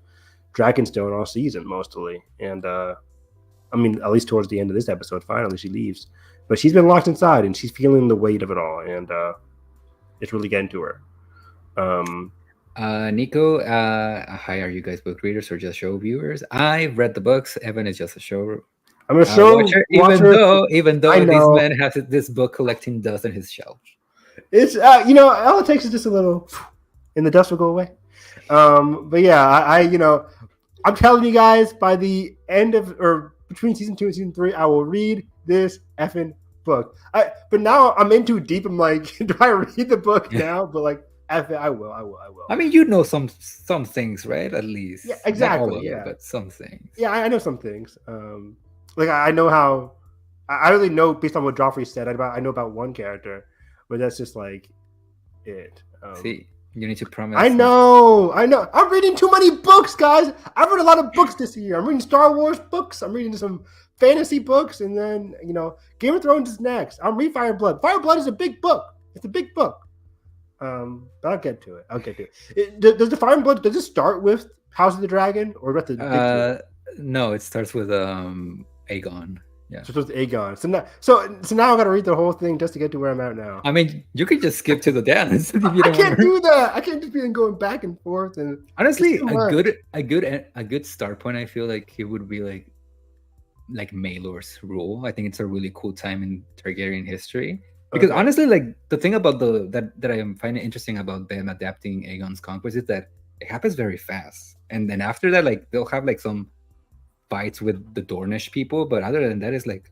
Dragonstone all season mostly, and I mean at least towards the end of this episode, finally she leaves. But she's been locked inside, and she's feeling the weight of it all, and it's really getting to her. Nico, hi, are you guys book readers or just show viewers? I've read the books. Evan is just a show I'm gonna show watcher, even though I this know. man has this book collecting dust on his shelf. It's all it takes is just a little, and the dust will go away. But yeah, I'm telling you guys, by the end of or between season 2 and season 3, I will read this effing book. But now I'm in too deep. I'm like, do I read the book now? But like, I will. I mean, you know some things, right? At least, Yeah, exactly. Not all of Yeah, it, but some things. yeah, I know some things. Like I know how. I really know based on what Joffrey said. I know about one character, but that's just like it. See, you need to promise. I know. I'm reading too many books, guys. I've read a lot of books this year. I'm reading Star Wars books. I'm reading some fantasy books, and then Game of Thrones is next. I'm reading Fire and Blood. Fire and Blood is a big book. It's a big book. But I'll get to it. Does the Fire and Blood, does it start with House of the Dragon or with the? No, it starts with Aegon. Yeah. So it's Aegon. So now I got to read the whole thing just to get to where I'm at now. I mean, you could just skip to the dance. If you I don't can't wanna... do that. I can't just be going back and forth. And honestly, a good start point. I feel like it would be like Maelor's rule. I think it's a really cool time in Targaryen history. Because honestly, like the thing about that I am finding interesting about them adapting Aegon's conquest is that it happens very fast, and then after that, like they'll have like some fights with the Dornish people, but other than that, it's like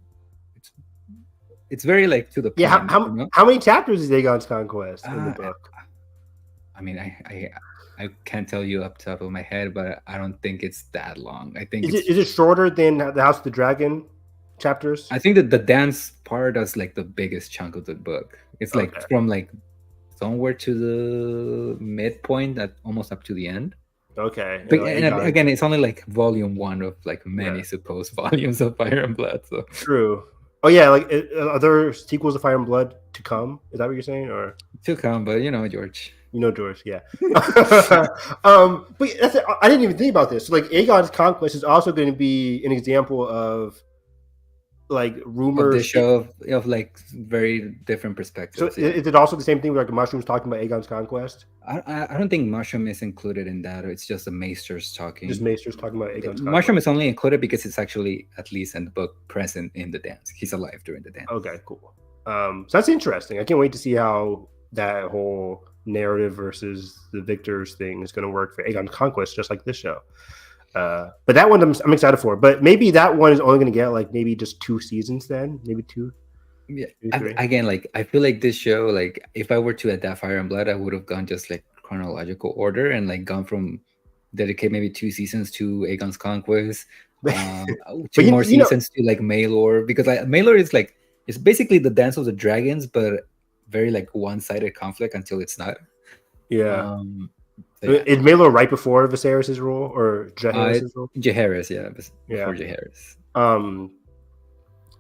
it's very like to the point. Yeah, how many chapters is Aegon's conquest in the book? I mean, I can't tell you up top of my head, but I don't think it's that long. I think is it shorter than the House of the Dragon chapters? I think that the dance part is like the biggest chunk of the book. It's like from like somewhere to the midpoint, that almost up to the end. Okay. But again, it's only like volume 1 of like many supposed volumes of Fire and Blood. So true. Oh yeah, like are there sequels of Fire and Blood to come? Is that what you're saying, or to come? But George. George, yeah. But that's it. I didn't even think about this. So, like Aegon's conquest is also going to be an example of like rumors. Of the show of like very different perspectives. So is it also the same thing with like Mushrooms talking about Aegon's conquest? I don't think Mushroom is included in that. It's just the Maesters talking. Just Maesters talking about Aegon's conquest. Mushroom is only included because it's actually, at least in the book, present in the dance. He's alive during the dance. Okay, cool. So that's interesting. I can't wait to see how that whole narrative versus the victors thing is going to work for Aegon's conquest, just like this show. But that one I'm excited for. But maybe that one is only going to get like maybe just 2 seasons then, maybe 2. Yeah. Again, like I feel like this show, like if I were to adapt Fire and Blood, I would have gone just like chronological order and like gone from dedicate maybe 2 seasons to Aegon's conquest, 2 more seasons to like Maelor, because Maelor is like it's basically the Dance of the Dragons, but very like one-sided conflict until it's not. Yeah. Is Maelor right before Viserys' rule or Jaehaerys' rule? Jaehaerys, before Jaehaerys.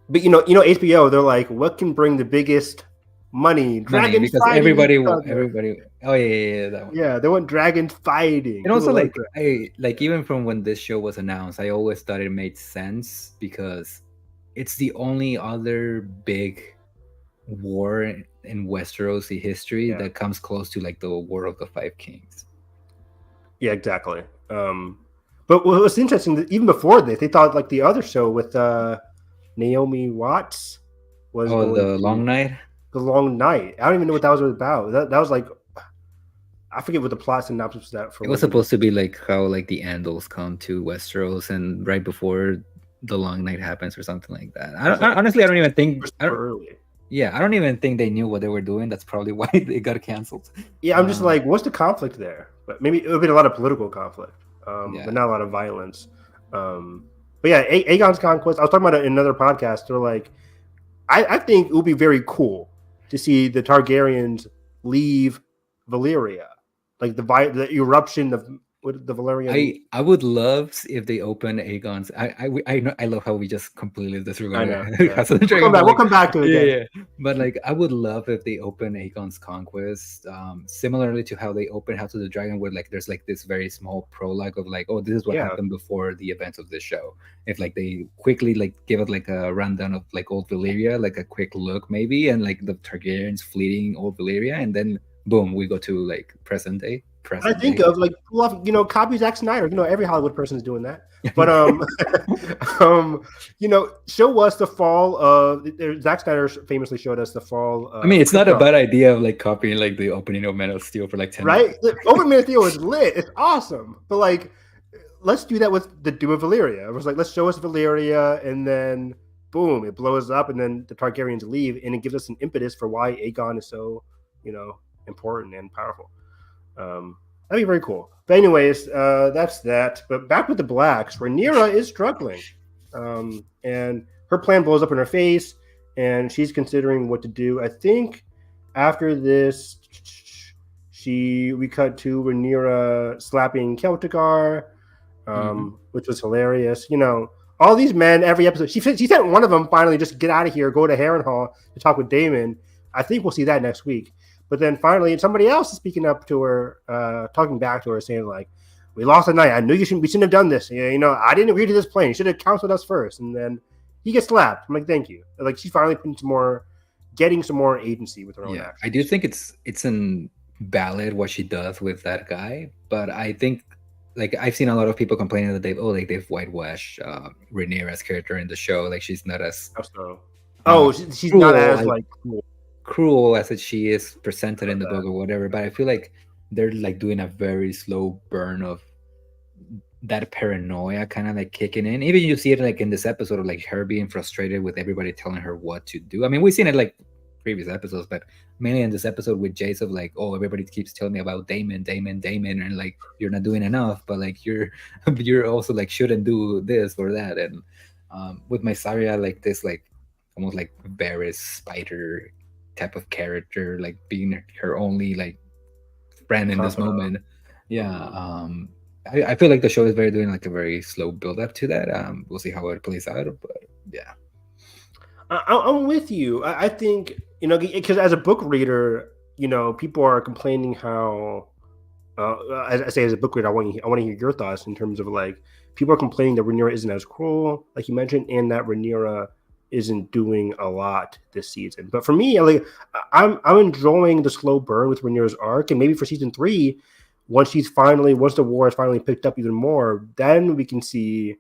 But HBO, they're like, what can bring the biggest money? Dragons because fighting everybody. Oh yeah, that one. Yeah, they want dragons fighting. And also, like even from when this show was announced, I always thought it made sense because it's the only other big war in Westerosi history that comes close to like the War of the Five Kings. Yeah, exactly. But what's interesting that even before this, they thought like the other show with Naomi Watts was the Long Night. The Long Night. I don't even know what that was about. That was like, I forget what the plot synopsis was that for. It was supposed to be like how like the Andals come to Westeros and right before the Long Night happens or something like that. Honestly, I don't even think. Yeah, I don't even think they knew what they were doing. That's probably why they got canceled. Yeah, I'm just like, what's the conflict there? But maybe it would be a lot of political conflict, but not a lot of violence. But yeah, Aegon's conquest. I was talking about it in another podcast. They're like, I think it would be very cool to see the Targaryens leave Valyria, like the eruption of the Valyrian. I would love if they open Aegon's. I love how we just completely disregarded I know. Yeah. House of the We'll Dragon. come back. But We'll come back to it. Again. yeah. But like, I would love if they open Aegon's conquest, similarly to how they open House of the Dragon, where like there's like this very small prologue of like, oh, this is what happened before the events of this show. If like they quickly like give it like a rundown of like old Valyria, like a quick look maybe, and like the Targaryens fleeing old Valyria, and then boom, we go to like present day. I think of like, copy Zack Snyder. Every Hollywood person is doing that. But show us the fall of Zack Snyder famously showed us the fall. I mean, it's not a bad idea of like copying like the opening of Man of Steel for like 10 right. The opening Man of Steel is lit. It's awesome. But like, let's do that with the Doom of Valyria. It was like, let's show us Valyria, and then boom, it blows up, and then the Targaryens leave, and it gives us an impetus for why Aegon is so important and powerful. That'd be very cool. But anyways, that's that. But back with the Blacks, Rhaenyra is struggling, and her plan blows up in her face, and she's considering what to do. I think after this, we cut to Rhaenyra slapping Celtigar, which was hilarious. All these men, every episode, she sent one of them finally just get out of here, go to Harrenhal to talk with Daemon. I think we'll see that next week. But then finally, somebody else is speaking up to her, talking back to her, saying like, "We lost the night. I knew we shouldn't have done this. I didn't agree to this plan. You should have counseled us first." And then he gets slapped. I'm like, "Thank you." Like she's finally getting some more agency with her own actions. I do think it's an valid what she does with that guy, but I think like I've seen a lot of people complaining that they've whitewashed Rhaenyra's character in the show. Like she's not as she's not as like cruel as she is presented in the book or whatever, but I feel like they're like doing a very slow burn of that paranoia kind of like kicking in. Even you see it like in this episode of like her being frustrated with everybody telling her what to do. I mean, we've seen it like previous episodes, but mainly in this episode with Jace of like, oh, everybody keeps telling me about Daemon, and like you're not doing enough, but like you're also like shouldn't do this or that. And with Mysaria, like this like almost like Varys spider type of character, like being her only like friend in this moment. I feel like the show is doing like a very slow build up to that. We'll see how it plays out, but yeah, I'm with you. I think because as a book reader, people are complaining how as I say, as a book reader, I want to hear your thoughts in terms of like people are complaining that Rhaenyra isn't as cruel, like you mentioned, and that Rhaenyra isn't doing a lot this season. But for me, I'm enjoying the slow burn with Rhaenyra's arc, and maybe for season 3, once the war is finally picked up even more, then we can see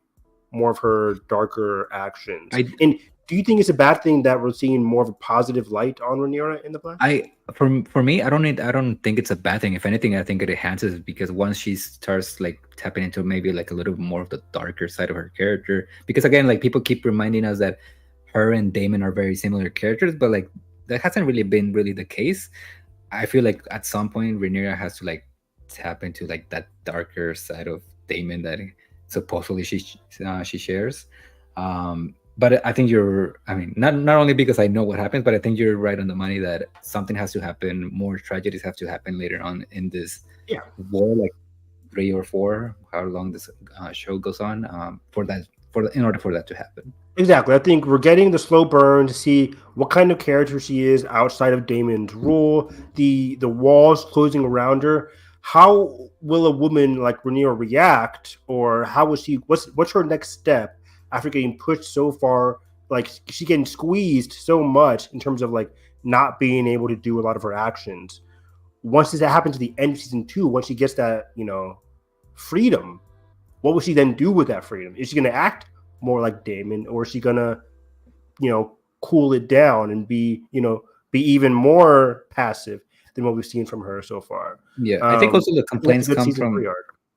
more of her darker actions. And do you think it's a bad thing that we're seeing more of a positive light on Rhaenyra in the Black? For me, I don't think it's a bad thing. If anything, I think it enhances it, because once she starts like tapping into maybe like a little bit more of the darker side of her character, because again, like people keep reminding us that her and Daemon are very similar characters, but like that hasn't really been the case. I feel like at some point Rhaenyra has to like tap into like that darker side of Daemon that supposedly she shares. But I think not only because I know what happens, but I think you're right on the money that something has to happen. More tragedies have to happen later on in this war, like 3 or 4, how long this show goes on, in order for that to happen. Exactly. I think we're getting the slow burn to see what kind of character she is outside of Daemon's rule, the walls closing around her. How will a woman like Rhaenyra react, or how will she? What's her next step after getting pushed so far? Like she's getting squeezed so much in terms of like not being able to do a lot of her actions. Once that happens to the end of season 2, once she gets that freedom, what will she then do with that freedom? Is she going to act more like Daemon, or is she gonna, cool it down and be even more passive than what we've seen from her so far? Yeah, I think also the complaints come from.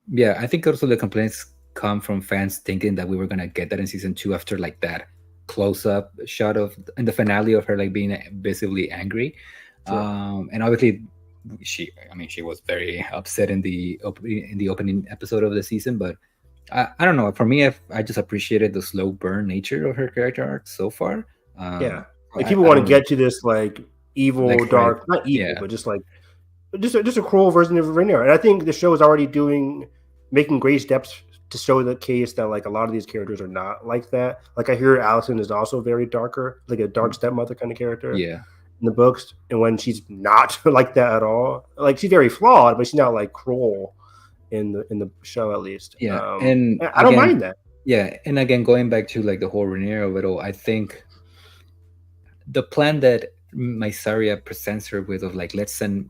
Yeah, I think also the complaints come from fans thinking that we were gonna get that in season 2 after like that close-up shot in the finale of her like being visibly angry, and obviously she was very upset in the opening episode of the season, but. I don't know. For me, I just appreciated the slow burn nature of her character arc so far. Like people want to get to this like evil, Like, dark, right. not evil, Yeah. but just a cruel version of Rhaenyra. And I think the show is already making great steps to show the case that like a lot of these characters are not like that. Like I hear Alicent is also very darker, like a dark stepmother kind of character Yeah. in the books. And when she's not like that at all, like she's very flawed, but she's not like cruel in the show at least. Yeah. And I don't mind that. Yeah, and again, going back to like the whole Rhaenyra of it all, I think the plan that Mysaria presents her with of like, let's send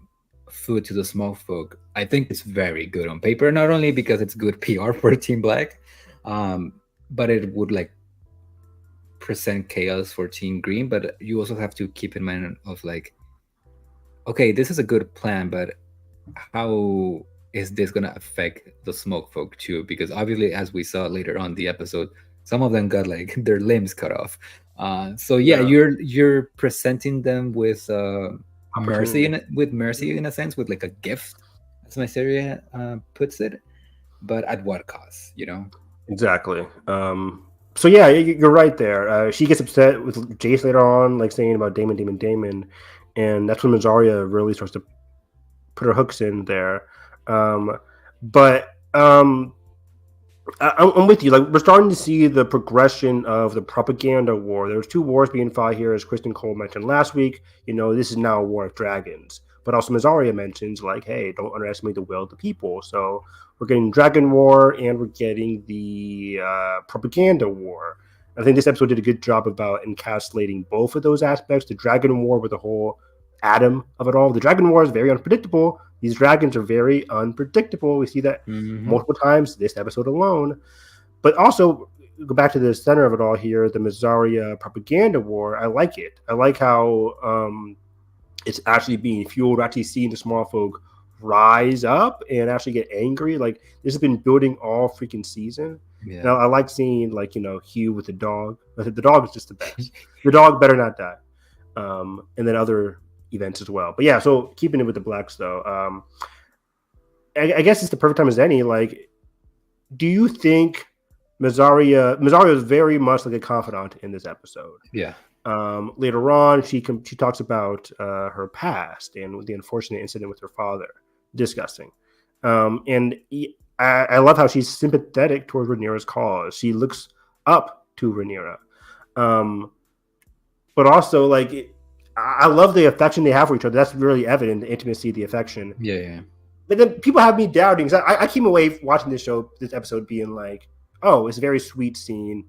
food to the Smallfolk, I think it's very good on paper. Not only because it's good PR for Team Black, but it would like present chaos for Team Green. But you also have to keep in mind of like, okay, this is a good plan, but how is this going to affect the Smallfolk too? Because obviously, as we saw later on the episode, some of them got like their limbs cut off. So yeah, you're presenting them with mercy in a sense, with like a gift, as Mysaria puts it, but at what cost, you know? Exactly. So yeah, you're right there. She gets upset with Jace later on, like saying about Daemon, and that's when Mysaria really starts to put her hooks in there. But I'm with you. Like we're starting to see the progression of the propaganda war. There's two wars being fought here, as Kristen Cole mentioned last week. You know, this is now a war of dragons. But also Mysaria mentions like, hey, don't underestimate the will of the people. So we're getting dragon war and we're getting the propaganda war. I think this episode did a good job about encapsulating both of those aspects. The dragon war with the whole atom of it all. The dragon war is very unpredictable. These dragons are very unpredictable. We see that multiple times this episode alone. But also, go back to the center of it all here, the Mysaria propaganda war. I like it. I like how it's actually being fueled. We're actually seeing the Smallfolk rise up and actually get angry. Like, this has been building all freaking season. Yeah. Now, I like seeing, like, you know, Hugh with the dog. The dog is just the best. The dog better not die. And then other events as well. But yeah, so keeping it with the Blacks though, I guess it's the perfect time as any. Like, do you think Mysaria is very much like a confidant in this episode? Yeah. Later on, she talks about her past and the unfortunate incident with her father. Disgusting. And I love how she's sympathetic towards Rhaenyra's cause. She looks up to Rhaenyra. But also, like, I love the affection they have for each other. That's really evident, the intimacy, the affection. Yeah. But then people have me doubting. Because I came away watching this episode, being like, oh, it's a very sweet scene,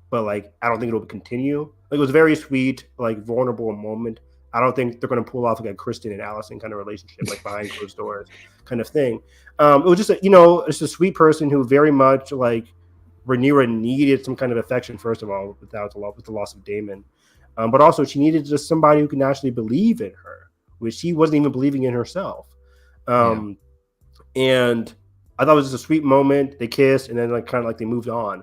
but, like, I don't think it'll continue. Like, it was a very sweet, like, vulnerable moment. I don't think they're going to pull off, like, a Kristen and Alicent kind of relationship, like, behind closed doors kind of thing. It was just, it's a sweet person who very much, like, Rhaenyra needed some kind of affection, first of all, with the loss of Daemon. But also, she needed just somebody who can actually believe in her, which she wasn't even believing in herself. And I thought it was just a sweet moment. They kissed, and then like kind of like they moved on.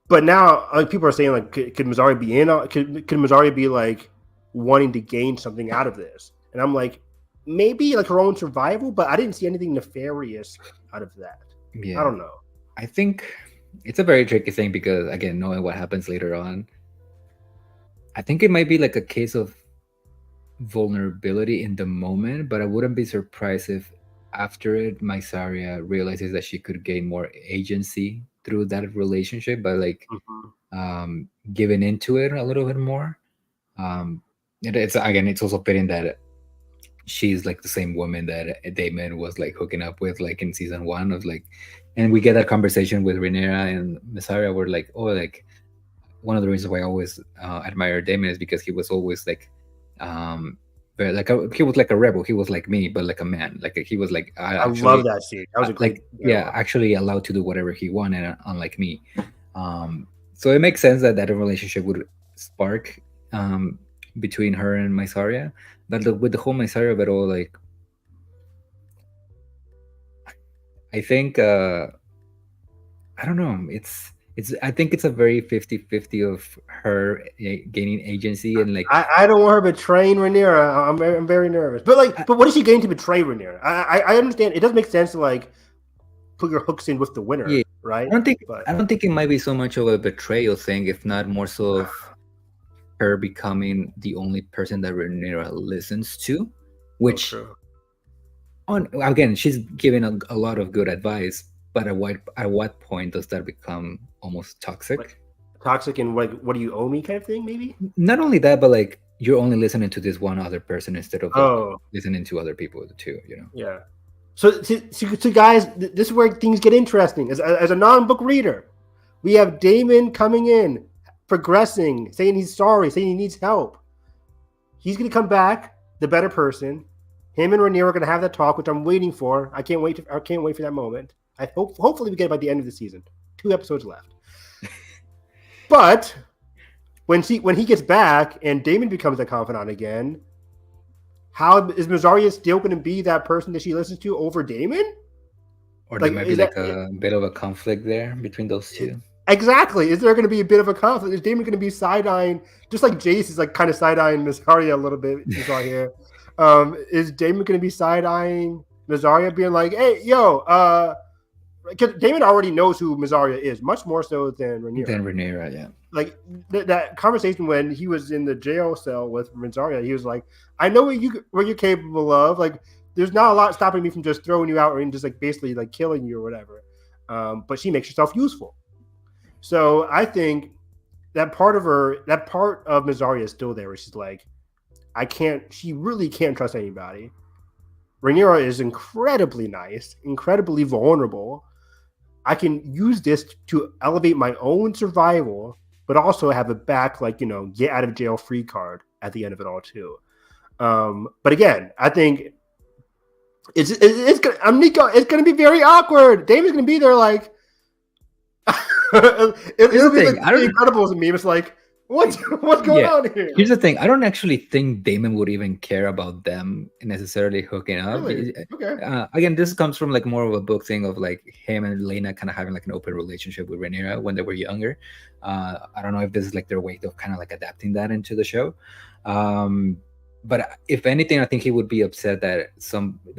But now, like people are saying, like, could Mysaria be in? Could Mysaria be like wanting to gain something out of this? And I'm like, maybe like her own survival, but I didn't see anything nefarious out of that. Yeah, I don't know. I think it's a very tricky thing because, again, knowing what happens later on, I think it might be like a case of vulnerability in the moment, but I wouldn't be surprised if after it, Mysaria realizes that she could gain more agency through that relationship by like giving into it a little bit more. It's also fitting that she's like the same woman that Daemon was like hooking up with like in season 1 of like, and we get that conversation with Rhaenyra and Mysaria where like, oh, like one of the reasons why I always admire Daemon is because he was always like he was like a rebel. He was like me, but like a man. Like he was like I love that scene. That was a great, actually allowed to do whatever he wanted, unlike me. So it makes sense that relationship would spark between her and Mysaria. But with the whole Mysaria of it all, like I think I don't know. I think it's a very 50-50 of her gaining agency and like I don't want her betraying Rhaenyra. I'm very nervous. But what is she getting to betray Rhaenyra? I understand it does make sense to like put your hooks in with the winner, right? I don't think it might be so much of a betrayal thing, if not more so of her becoming the only person that Rhaenyra listens to, which again, she's giving a lot of good advice, but at what point does that become almost toxic? Like, toxic and like, what do you owe me kind of thing, maybe? Not only that, but like you're only listening to this one other person instead of listening to other people too, you know? Yeah. So guys, this is where things get interesting. As a non-book reader, we have Daemon coming in, progressing, saying he's sorry, saying he needs help. He's going to come back, the better person. Him and Rhaenyra are going to have that talk, which I'm waiting for. I can't wait for that moment. Hopefully we get it by the end of the season. 2 episodes left. But when he gets back and Daemon becomes a confidant again, how is Mysaria still going to be that person that she listens to over Daemon? Or there might be like a bit of a conflict there between those two. Exactly. Is there going to be a bit of a conflict? Is Daemon going to be side-eyeing, just like Jace is like kind of side-eyeing Mysaria a little bit, you saw here. Is Daemon going to be side-eyeing Mysaria, being like, hey, yo, because Daemon already knows who Mysaria is, much more so than Rhaenyra. Yeah. Like that conversation when he was in the jail cell with Mysaria, he was like, I know what you're capable of. Like, there's not a lot stopping me from just throwing you out and just like basically like killing you or whatever. But she makes herself useful. So I think that part of Mysaria is still there, where she's like, she really can't trust anybody. Rhaenyra is incredibly nice, incredibly vulnerable. I can use this to elevate my own survival, but also have a back, like, get out of jail free card at the end of it all too. But again, I think it's going to be very awkward. Damon's going to be there like, it'll be like the Incredibles meme. It's like, what's going on here? Here's the thing. I don't actually think Daemon would even care about them necessarily hooking up. Really? Okay. Again, this comes from like more of a book thing of like him and Helaena kind of having like an open relationship with Rhaenyra when they were younger. I don't know if this is like their way of kind of like adapting that into the show. But if anything, I think he would be upset that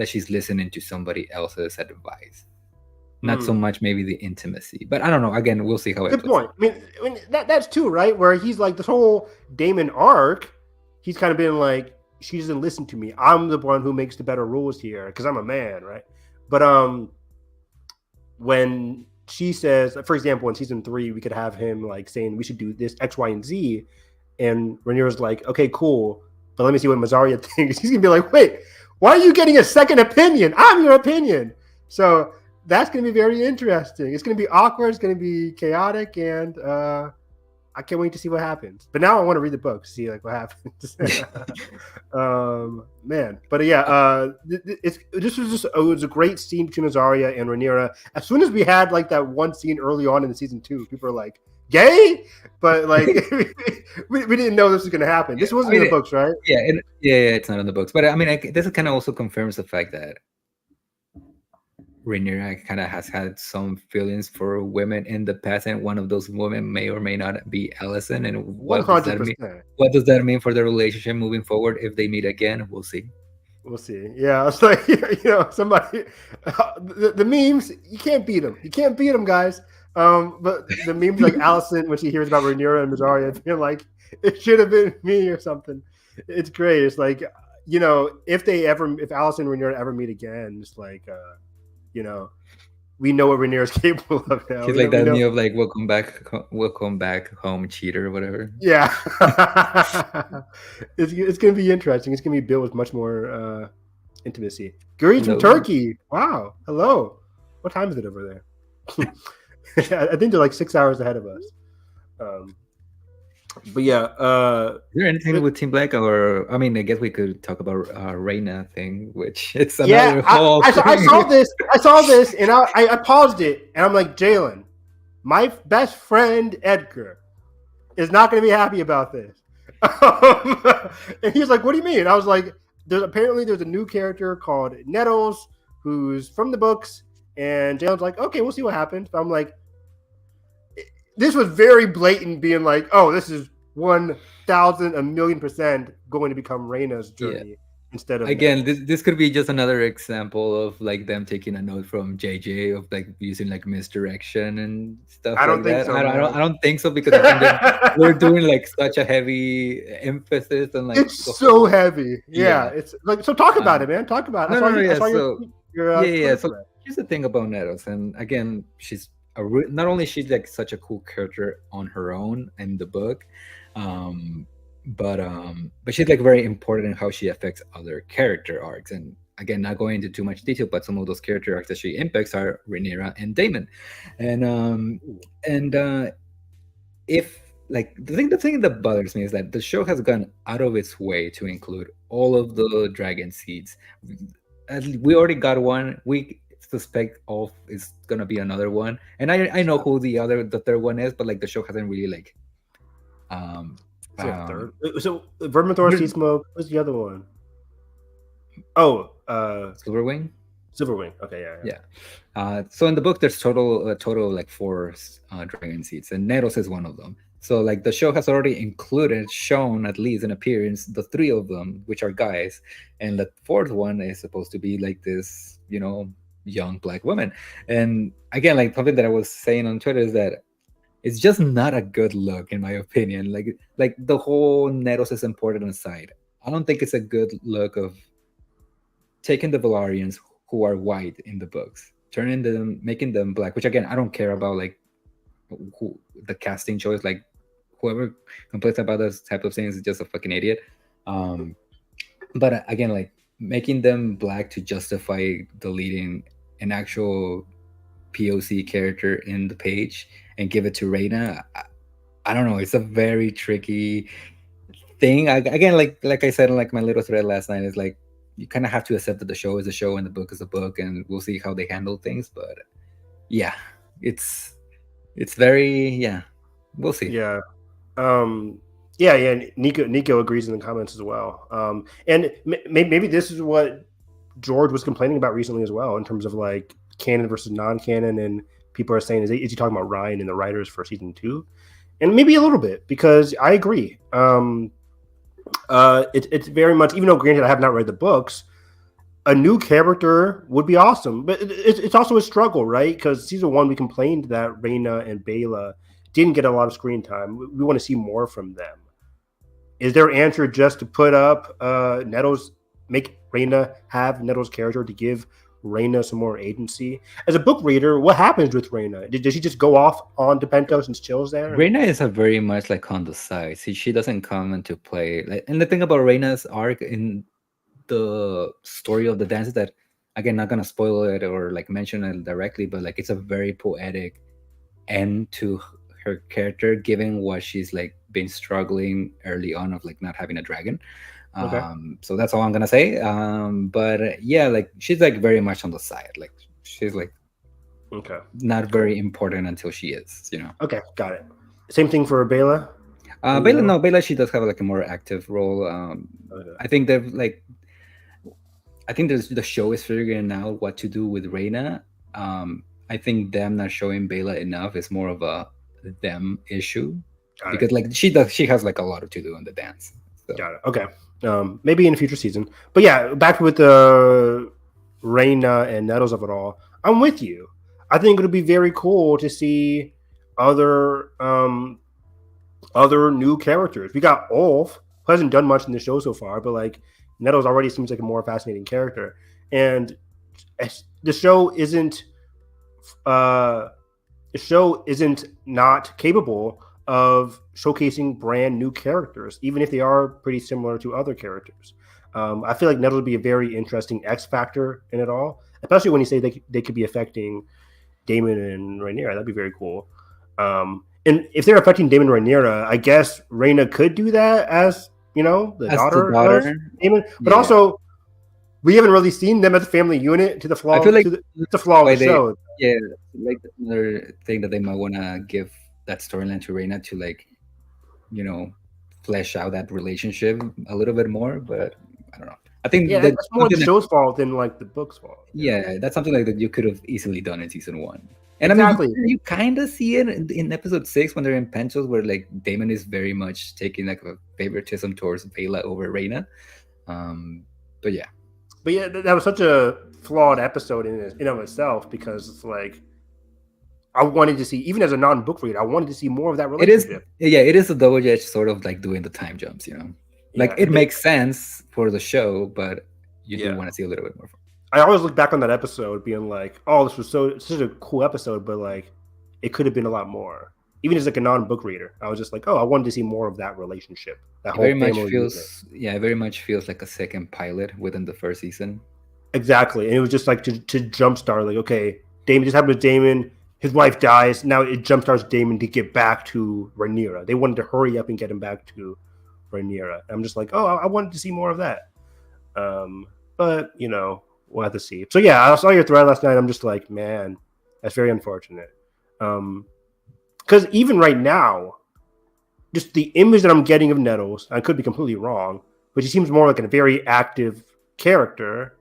she's listening to somebody else's advice. Not so much maybe the intimacy, but I don't know. Again, we'll see how it. Good point. I mean that's too right. Where he's like this whole Daemon arc, he's kind of been like, she doesn't listen to me. I'm the one who makes the better rules here because I'm a man, right? But when she says, for example, in season 3, we could have him like saying we should do this X, Y, and Z, and Rhaenyra's like, okay, cool, but let me see what Mysaria thinks. He's gonna be like, wait, why are you getting a second opinion? I'm your opinion. So that's going to be very interesting. It's going to be awkward. It's going to be chaotic, and I can't wait to see what happens. But now I want to read the book to see like what happens. Man, but yeah, it was a great scene between Mysaria and Rhaenyra. As soon as we had like that one scene early on in the season 2, people were like, "Gay," but like we didn't know this was going to happen. This wasn't in the books, right? Yeah, it's not in the books. But I mean, this kind of also confirms the fact that Rhaenyra kind of has had some feelings for women in the past, and one of those women may or may not be Alicent. And what does that mean? What does that mean for their relationship moving forward? If they meet again, we'll see. We'll see. Yeah, it's like somebody. The memes, you can't beat them. You can't beat them, guys. But the memes like Alicent when she hears about Rhaenyra and Mysaria, being like, it should have been me or something. It's great. It's like, if Alicent and Rhaenyra ever meet again, it's like. We know what Rhaenyra is capable of now. He's like that meme of like, welcome back home, cheater, or whatever. Yeah. It's going to be interesting. It's going to be built with much more intimacy. Greetings from Turkey. Wow. Hello. What time is it over there? I think they're like 6 hours ahead of us. But yeah, is there anything with Team Black, or I guess we could talk about Rhaena thing, which it's another whole. I saw this, and I paused it, and I'm like, Jalen, my best friend Edgar is not going to be happy about this. And he was like, "What do you mean?" And I was like, "There's a new character called Nettles who's from the books," and Jalen's like, "Okay, we'll see what happens." But I'm like. This was very blatant, being like, "Oh, this is 1,000, 1,000,000% going to become Rhaena's journey." instead of Again, Nettles. this could be just another example of like them taking a note from JJ of like using like misdirection and stuff I don't like think that. so, I don't think so, because I think that we're doing like such a heavy emphasis on like It's the so whole. heavy. Yeah, Yeah. it's like, so talk about Um, it, man. Talk about it. no, no, no, I yeah. saw So your yeah. Twitter So thread. here's the thing about Nettles, and again, she's not only she's like such a cool character on her own in the book, um, but she's like very important in how she affects other character arcs. And again, not going into too much detail, but some of those character arcs that she impacts are Rhaenyra and Daemon, and if like the thing that bothers me is that the show has gone out of its way to include all of the dragon seeds. We already got one. We suspect of is gonna be another one, and I know who the third one is, but like the show hasn't really like Is there a um third? So Vermithor, Sea Smoke. What's the other one? Oh, Silverwing. Silverwing. Okay, yeah. So in the book, there's total like 4 dragon seeds, and Neros is one of them. So like the show has already shown at least in appearance the 3 of them, which are guys, and the 4th one is supposed to be like this, young black woman. And again, like something that I was saying on Twitter is that it's just not a good look, in my opinion. Like the whole Neros is important aside, I don't think it's a good look of taking the Valarians who are white in the books, making them black, which again, I don't care about like the casting choice. Like whoever complains about those type of things is just a fucking idiot. But again, like making them black to justify deleting an actual POC character in the page and give it to Rhaena, I don't know. It's a very tricky thing. Again, like I said in like my little thread last night, is like you kind of have to accept that the show is a show and the book is a book, and we'll see how they handle things. But yeah, it's very we'll see. Yeah. Yeah. Nico agrees in the comments as well. And maybe this is what George was complaining about recently as well, in terms of like canon versus non-canon, and people are saying, is he talking about Ryan and the writers for season 2? And maybe a little bit, because I agree. It's very much, even though granted I have not read the books, a new character would be awesome, but it's also a struggle, right? Because season 1 we complained that Rhaena and Baela didn't get a lot of screen time. We want to see more from them. Is their answer just to put up Nettles, make Rhaena have Nettles' character, to give Rhaena some more agency? As a book reader, what happens with Rhaena? Does she just go off on Pentos and chills there? Rhaena is a very much like on the side. See, she doesn't come into play. Like, and the thing about Rhaena's arc in the story of the dance is that, again, not gonna spoil it or like mention it directly, but like it's a very poetic end to her character, given what she's like been struggling early on of like not having a dragon. Okay. So that's all I'm gonna say. But yeah, like she's like very much on the side. Like she's like not very important until she is, Okay, got it. Same thing for Baela. Baela, she does have like a more active role. I think the show is figuring out what to do with Rhaena. I think them not showing Baela enough is more of a them issue, because like she has like a lot to do in the dance. So. Got it. Okay. Maybe in a future season. But yeah, back with the Rhaena and Nettles of it all. I'm with you. I think it'll be very cool to see other new characters. We got Ulf, who hasn't done much in the show so far, but like Nettles already seems like a more fascinating character. And the show isn't not capable of showcasing brand new characters, even if they are pretty similar to other characters. I feel like Nettles would be a very interesting X factor in it all, especially when you say they could be affecting Daemon and Rhaenyra. That'd be very cool. And if they're affecting Daemon and Rhaenyra, I guess Rhaena could do that as the daughter of Daemon. But also, we haven't really seen them as a family unit to the flaw. I feel like the flaw of the show. Yeah, like another thing that they might want to give that storyline to Rhaena to like, flesh out that relationship a little bit more. But I don't know. I think that's more the show's fault than like the book's fault. Yeah, that's something like that you could have easily done in season 1. And exactly. I mean, you kind of see it in episode 6 when they're in Pentos, where like Daemon is very much taking like a favoritism towards Baela over Rhaena. But yeah. But yeah, that was such a flawed episode in of itself, because it's like I wanted to see, even as a non-book reader, I wanted to see more of that relationship. It is a double-edged sort of like doing the time jumps, Like Yeah. it makes sense for the show, but you do Yeah. want to see a little bit more. I always look back on that episode being like, oh, this was such a cool episode, but like it could have been a lot more. Even as like a non-book reader, I was just like, oh, I wanted to see more of that relationship. That whole Very much family feels, unit. it very much feels like a second pilot within the first season. Exactly. And it was just like to jumpstart, like, okay, Daemon, just happened with Daemon, his wife dies, now it jumpstarts Daemon to get back to Rhaenyra. They wanted to hurry up and get him back to Rhaenyra. I'm just like, oh, I wanted to see more of that. But we'll have to see. So yeah, I saw your thread last night. I'm just like, man, that's very unfortunate. Because even right now, just the image that I'm getting of Nettles, I could be completely wrong, but she seems more like a very active character.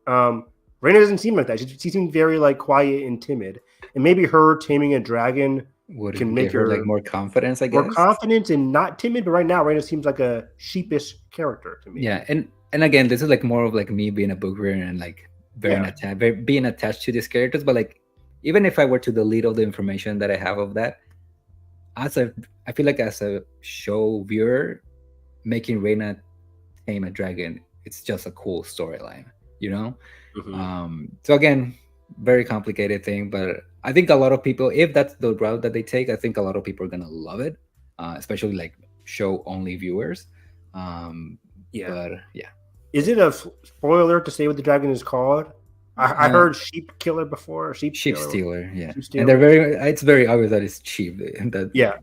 Rhaenyra doesn't seem like that. She seems very like quiet and timid, and maybe her taming a dragon can make her like more confidence. I guess more confident and not timid. But right now, Rhaenyra seems like a sheepish character to me. Yeah, and again, this is like more of like me being a book reader and like being attached to these characters. But like, even if I were to delete all the information that I have of that, I feel like as a show viewer, making Rhaenyra tame a dragon, it's just a cool storyline, Mm-hmm. So again, very complicated thing, but I think a lot of people, if that's the route that they take, I think a lot of people are gonna love it, especially like show only viewers. But yeah. Is it a spoiler to say what the dragon is called? I heard sheep killer before. Sheep stealer, yeah. Sheep stealer. And it's very obvious that it's cheap.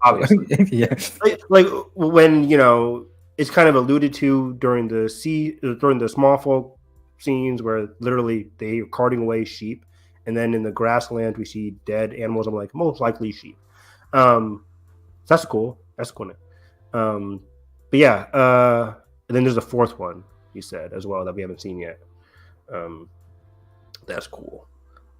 Obviously. Yeah. Like when, it's kind of alluded to during the Smallfolk scenes where literally they are carting away sheep, and then in the grassland we see dead animals. I'm like, most likely sheep. That's cool. That's cool. But yeah, and then there's a fourth one, you said, as well, that we haven't seen yet. That's cool.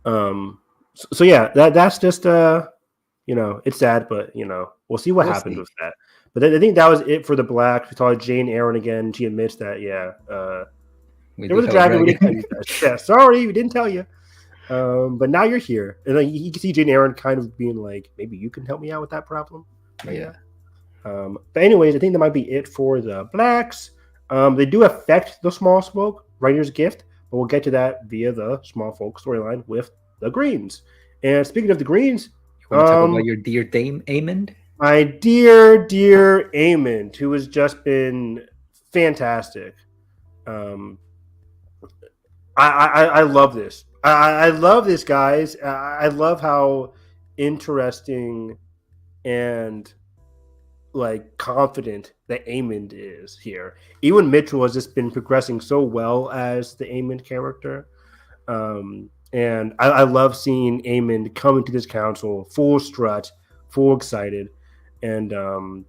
So yeah, that's just it's sad, but we'll see what happens with that. But I think that was it for the Blacks. We saw Jane Eyre again. She admits that there was a dragon. We didn't tell you guys. Yeah, sorry, we didn't tell you. But now you're here, and like, you can see Jane Eyre kind of being like, maybe you can help me out with that problem. Yeah. But anyways, I think that might be it for the Blacks. They do affect the Smallfolk, Rhaenyra's gift, but we'll get to that via the Smallfolk storyline with the Greens. And speaking of the Greens, you want to talk about your dear Dame Aemond? My dear Aemond, who has just been fantastic. I love this. I love this, guys. I love how interesting and like confident that Aemond is here. Ewan Mitchell has just been progressing so well as the Aemond character. And I love seeing Aemond come into this council full strut, full excited. And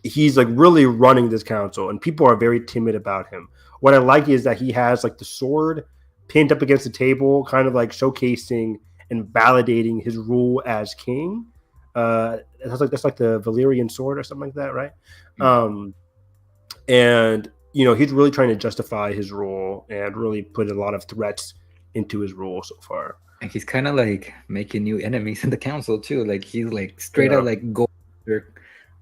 he's like really running this council, and people are very timid about him. What I like is that he has like the sword pinned up against the table, kind of like showcasing and validating his rule as king. That's like the Valyrian sword or something like that, right? Mm-hmm. And he's really trying to justify his rule and really put a lot of threats into his rule so far. And he's kind of like making new enemies in the council too. Like he's like straight out like go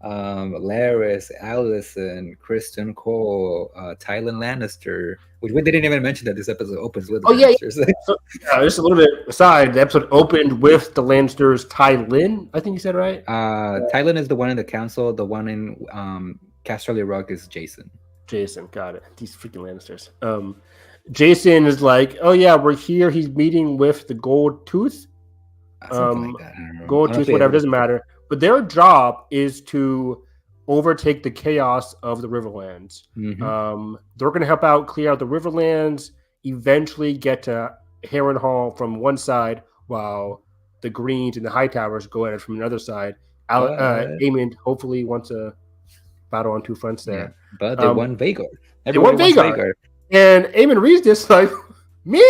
Larys, Alicent, Kristen Cole, Tylan Lannister, which we didn't even mention that this episode opens with. Lannisters. So, just a little bit aside, the episode opened with the Lannisters. Tylan, I think you said right. Tylan is the one in the council. The one in Casterly Rock is Jason. Jason, got it. These freaking Lannisters. Jason is like, oh yeah, we're here. He's meeting with the Gold Tooth. Like that. Gold Tooth, whatever, doesn't matter. But their job is to overtake the chaos of the Riverlands. Mm-hmm. They're going to help out clear out the Riverlands, eventually get to Harrenhal from one side, while the Greens and the Hightowers go at it from another side. Aemond hopefully wants to battle on two fronts there. Yeah, but they won Vhagar. They won Vhagar. And Aemond reads this like, me?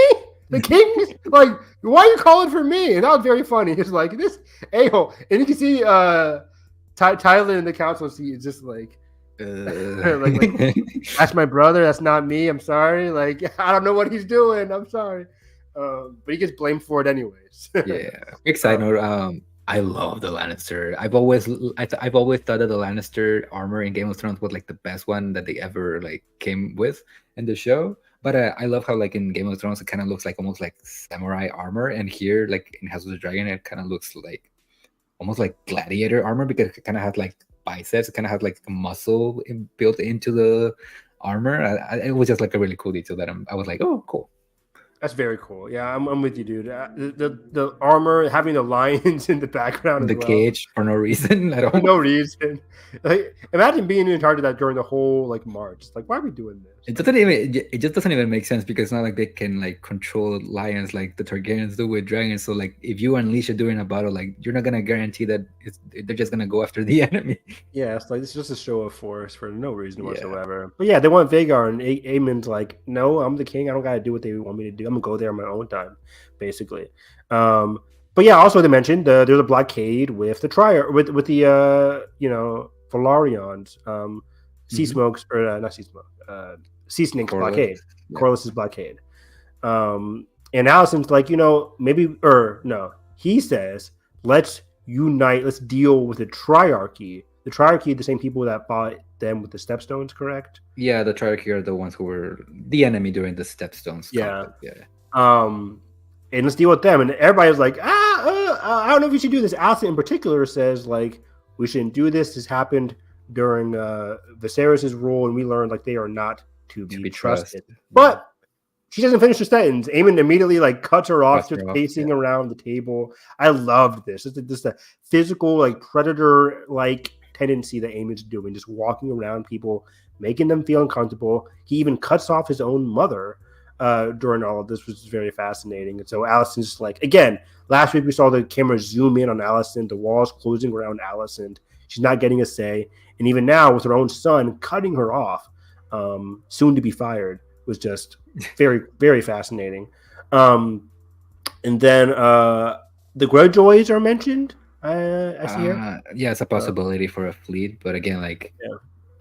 The king? Like, why are you calling for me? And that was very funny. It's like, this a-hole. And you can see Tylan in the council seat is just like, like, that's my brother. That's not me. I'm sorry. Like, I don't know what he's doing. I'm sorry. But he gets blamed for it anyways. Yeah. Quick side note. I love the Lannister. I've always thought that the Lannister armor in Game of Thrones was like the best one that they ever like came with in the show. But I love how like in Game of Thrones it kind of looks like almost like samurai armor, and here like in House of the Dragon it kind of looks like almost like gladiator armor because it kind of has like biceps. It kind of has like a muscle built into the armor. It was just like a really cool detail that I was like, oh, cool. That's very cool. Yeah, I'm with you, dude. The armor, having the lions in the background, the cage for no reason at all. For no reason. Like, imagine being in charge of that during the whole like march. Like, why are we doing this? It just doesn't even make sense because it's not like they can like control lions like the Targaryens do with dragons. So like, if you unleash it during a battle, like you're not gonna guarantee that they're just gonna go after the enemy. Yeah, it's like it's just a show of force for no reason whatsoever. But yeah, they want Vhagar, and Aemon's like, no, I'm the king. I don't gotta do what they want me to do. I'm gonna go there on my own time, basically. But yeah, also they mentioned there's a blockade with the Trier with the Valarians, Sea Smokes or not Sea Smoke, Sea Snake's blockade, Corlys's blockade. And Alicent's like, he says, let's unite, let's deal with the Triarchy. The Triarchy, the same people that fought them with the Stepstones, correct? Yeah, the Triarchy are the ones who were the enemy during the Stepstones. Yeah. And let's deal with them. And everybody's like, I don't know if we should do this. Alicent in particular says, like, we shouldn't do this. This happened during Viserys' rule, and we learned like they are not to be trusted. But she doesn't finish her sentence. Aemon immediately like cuts her off, just pacing around the table. I loved this. It's a physical, like predator like tendency that Aemon's doing, just walking around people, making them feel uncomfortable. He even cuts off his own mother during all of this, which is very fascinating. And so Alicent's just like, again, last week we saw the camera zoom in on Alicent, the walls closing around Alicent. She's not getting a say. And even now, with her own son cutting her off, soon to be fired, was just very, very fascinating. And then the Greyjoys are mentioned. I see here. Yeah, it's a possibility for a fleet, but again, like,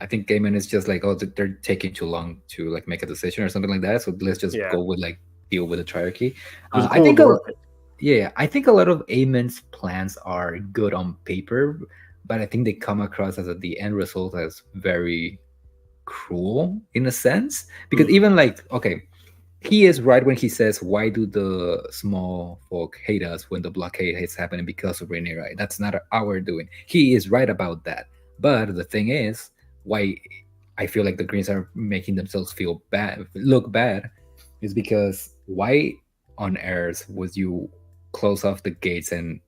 I think Daemon is just like, oh, they're taking too long to like make a decision or something like that. So let's just go with like deal with the Triarchy. I think a lot of Aemon's plans are good on paper, but I think they come across as the end result as very cruel in a sense, because even like, okay, he is right when he says, why do the small folk hate us when the blockade is happening because of Rhaenyra? That's not our doing. He is right about that. But the thing is, why I feel like the Greens are making themselves look bad, is because why on earth would you close off the gates and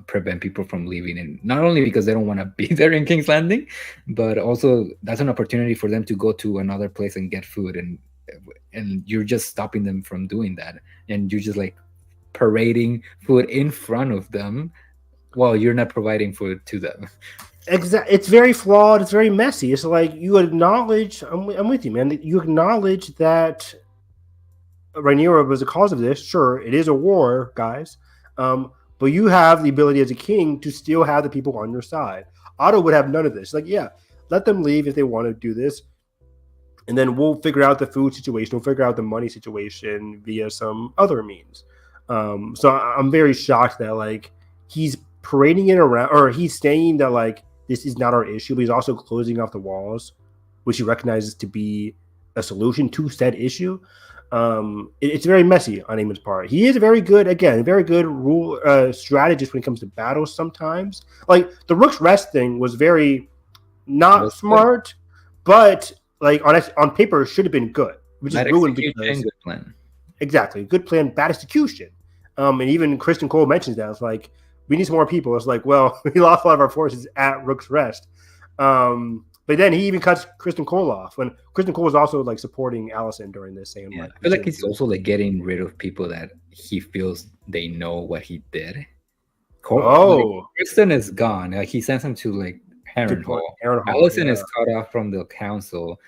prevent people from leaving? And not only because they don't want to be there in King's Landing, but also that's an opportunity for them to go to another place and get food, and you're just stopping them from doing that, and you're just like parading food in front of them while you're not providing food to them. Exactly. It's very flawed. It's very messy. It's like you acknowledge. I'm with you, man. You acknowledge that Rhaenyra was the cause of this. Sure, it is a war, guys. But you have the ability as a king to still have the people on your side. Otto would have none of this. Like, yeah, let them leave if they want to do this, and then we'll figure out the food situation. We'll figure out the money situation via some other means. So I'm very shocked that like he's parading it around, or he's saying that like this is not our issue, but he's also closing off the walls, which he recognizes to be a solution to said issue. It's very messy on Aemon's part. He is a very good rule strategist when it comes to battles sometimes. Like the Rook's Rest thing was very not smart, but like on paper should have been good. Which is ruined because good plan. Exactly. Good plan, bad execution. And even Kristen Cole mentions that. It's like, we need some more people. It's like, well, we lost a lot of our forces at Rook's Rest. But then he even cuts Kristen Cole off when Kristen Cole was also like supporting Alicent during this. Saying, I feel like he's also like getting rid of people that he feels they know what he did. Kristen is gone. Like he sends him to like Harrenhal. Alicent is cut off from the council.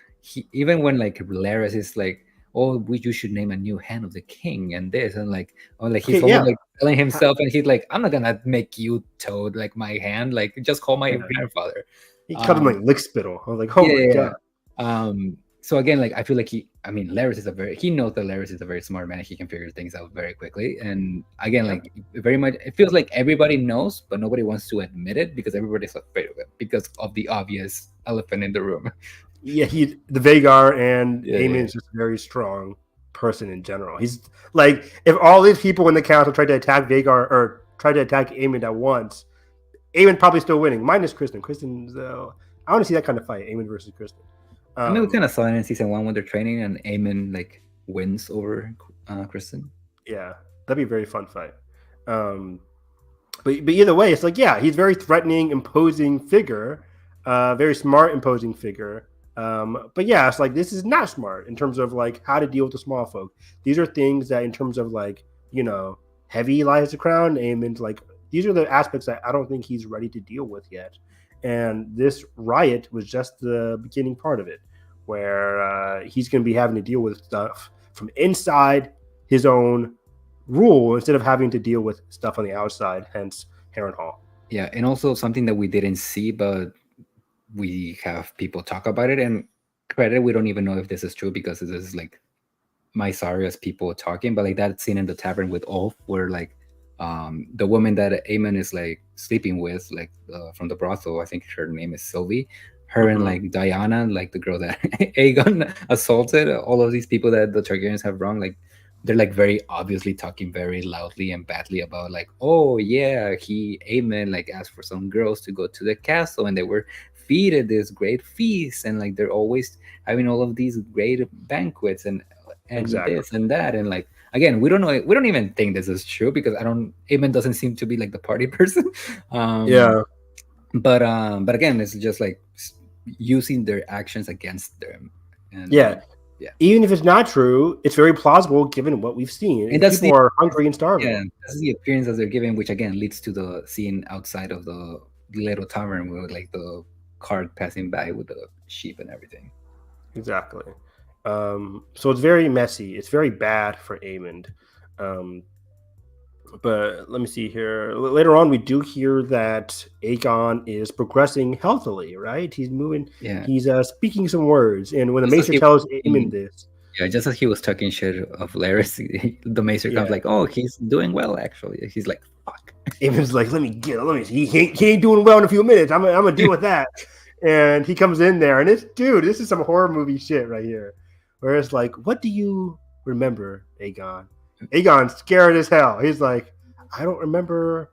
Even when like Larys is like, oh, you should name a new hand of the king and this, and like, oh, like he's almost like telling himself, and he's like, I'm not gonna make you toad like my hand, like just call my grandfather. He called him like lick spittle. I was like, oh my god. So again, like I feel like he knows that Larys is a very smart man. He can figure things out very quickly. And again, like very much, it feels like everybody knows, but nobody wants to admit it because everybody's afraid of it because of the obvious elephant in the room. Yeah, the Vhagar and Aemon's just a very strong person in general. He's like, if all these people in the council tried to attack Vhagar or tried to attack Aemon at once, Aemon probably still winning. Minus Kristen. Kristen's I want to see that kind of fight, Aemon versus Kristen. I mean, we kind of saw it in season 1 when they're training, and Aemon like wins over Kristen. Yeah, that'd be a very fun fight. But either way, it's like, yeah, he's a very threatening, imposing figure, very smart, imposing figure. But yeah, it's like this is not smart in terms of like how to deal with the small folk. These are things that, in terms of like, you know, heavy lies the crown. Aemon's like, these are the aspects that I don't think he's ready to deal with yet. And this riot was just the beginning part of it, where he's going to be having to deal with stuff from inside his own rule instead of having to deal with stuff on the outside, hence Harrenhal. Yeah, and also something that we didn't see, but we have people talk about it, and credit, we don't even know if this is true because this is like Mysaria's people talking, but like that scene in the tavern with Ulf where like the woman that Aemon is like sleeping with, like from the brothel, I think her name is Sylvie, her and like Diana, like the girl that Aegon assaulted, all of these people that the Targaryens have wronged, like they're like very obviously talking very loudly and badly about like, oh yeah, Aemon like asked for some girls to go to the castle and they were feted this great feast, and like they're always having all of these great banquets and exactly. This and that, and like again, we don't know, we don't even think this is true because Aemon doesn't seem to be like the party person. But again, it's just like using their actions against them. And even if it's not true, it's very plausible given what we've seen. And that's people are hungry and starving. Yeah, that's the appearances they're giving, which again leads to the scene outside of the little tavern with like the cart passing by with the sheep and everything. Exactly. So it's very messy. It's very bad for Aemon. But let me see here. Later on, we do hear that Aegon is progressing healthily, right? He's moving. Yeah. He's speaking some words. And when the Maester tells Aemon this. Yeah, just as he was talking shit of Larys, the Maester comes like, oh, he's doing well, actually. He's like, fuck. Aemon's like, let me see. He ain't doing well in a few minutes. I'm going to deal with that. And he comes in there. And this is some horror movie shit right here. Where it's like, what do you remember, Aegon? Aegon's scared as hell. He's like, I don't remember.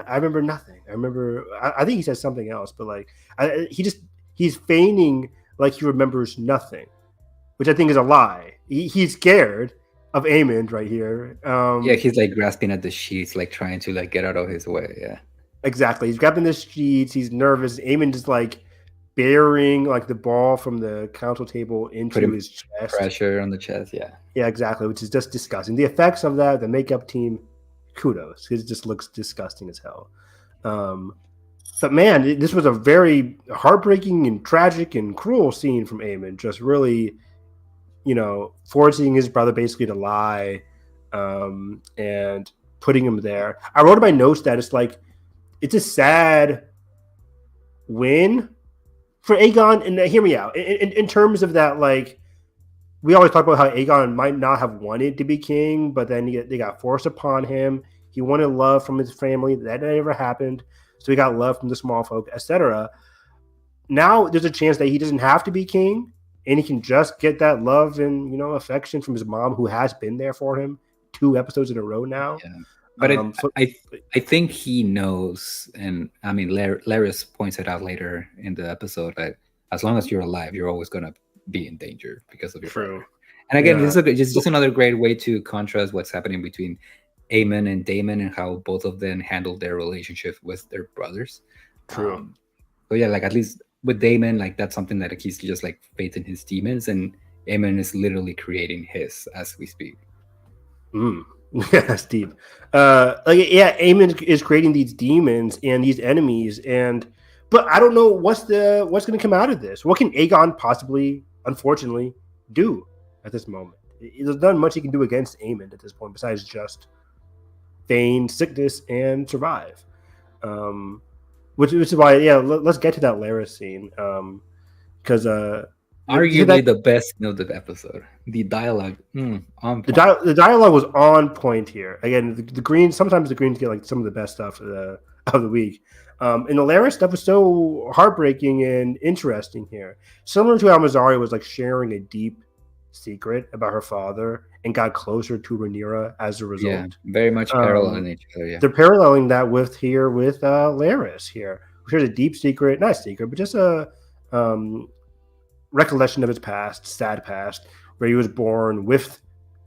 I remember nothing. I think he says something else, but like, he's feigning like he remembers nothing, which I think is a lie. He's scared of Aemon right here. He's like grasping at the sheets, like trying to like get out of his way. Yeah, exactly. He's grabbing the sheets. He's nervous. Aemon just like burying like the ball from the council table into his chest. Pressure on the chest, yeah, exactly, which is just disgusting. The effects of that, the makeup team, kudos. It just looks disgusting as hell. But man, this was a very heartbreaking and tragic and cruel scene from Aemon. Just really, forcing his brother basically to lie, and putting him there. I wrote in my notes that it's a sad win for Aegon, and hear me out. In terms of that, like, we always talk about how Aegon might not have wanted to be king, but then they got forced upon him. He wanted love from his family. That never happened. So he got love from the small folk, etc. Now there's a chance that he doesn't have to be king, and he can just get that love and, affection from his mom, who has been there for him 2 episodes in a row now. Yeah. But I think he knows, and I mean, Larys points it out later in the episode that as long as you're alive, you're always going to be in danger because of your brother. And again, this is just another great way to contrast what's happening between Aemon and Daemon and how both of them handle their relationship with their brothers. True. So yeah, like at least with Daemon, like that's something that he's just like faith in his demons, and Aemon is literally creating his as we speak. That's deep. Aemon is creating these demons and these enemies, but I don't know what's going to come out of this. What can Aegon possibly, unfortunately, do at this moment? There's not much he can do against Aemon at this point besides just feign sickness and survive. which is why, let's get to that Larys scene. Because arguably the best scene of the episode. The dialogue, on point. The dialogue was on point here. Again, the Greens, sometimes the Greens get like some of the best stuff of the week. And the Larys stuff was so heartbreaking and interesting here. Similar to how Mysaria was like sharing a deep secret about her father and got closer to Rhaenyra as a result. Yeah, very much paralleling each other. Yeah. They're paralleling that with Larys here. Here's a deep secret, not a secret, but just a recollection of his past, sad past, where he was born with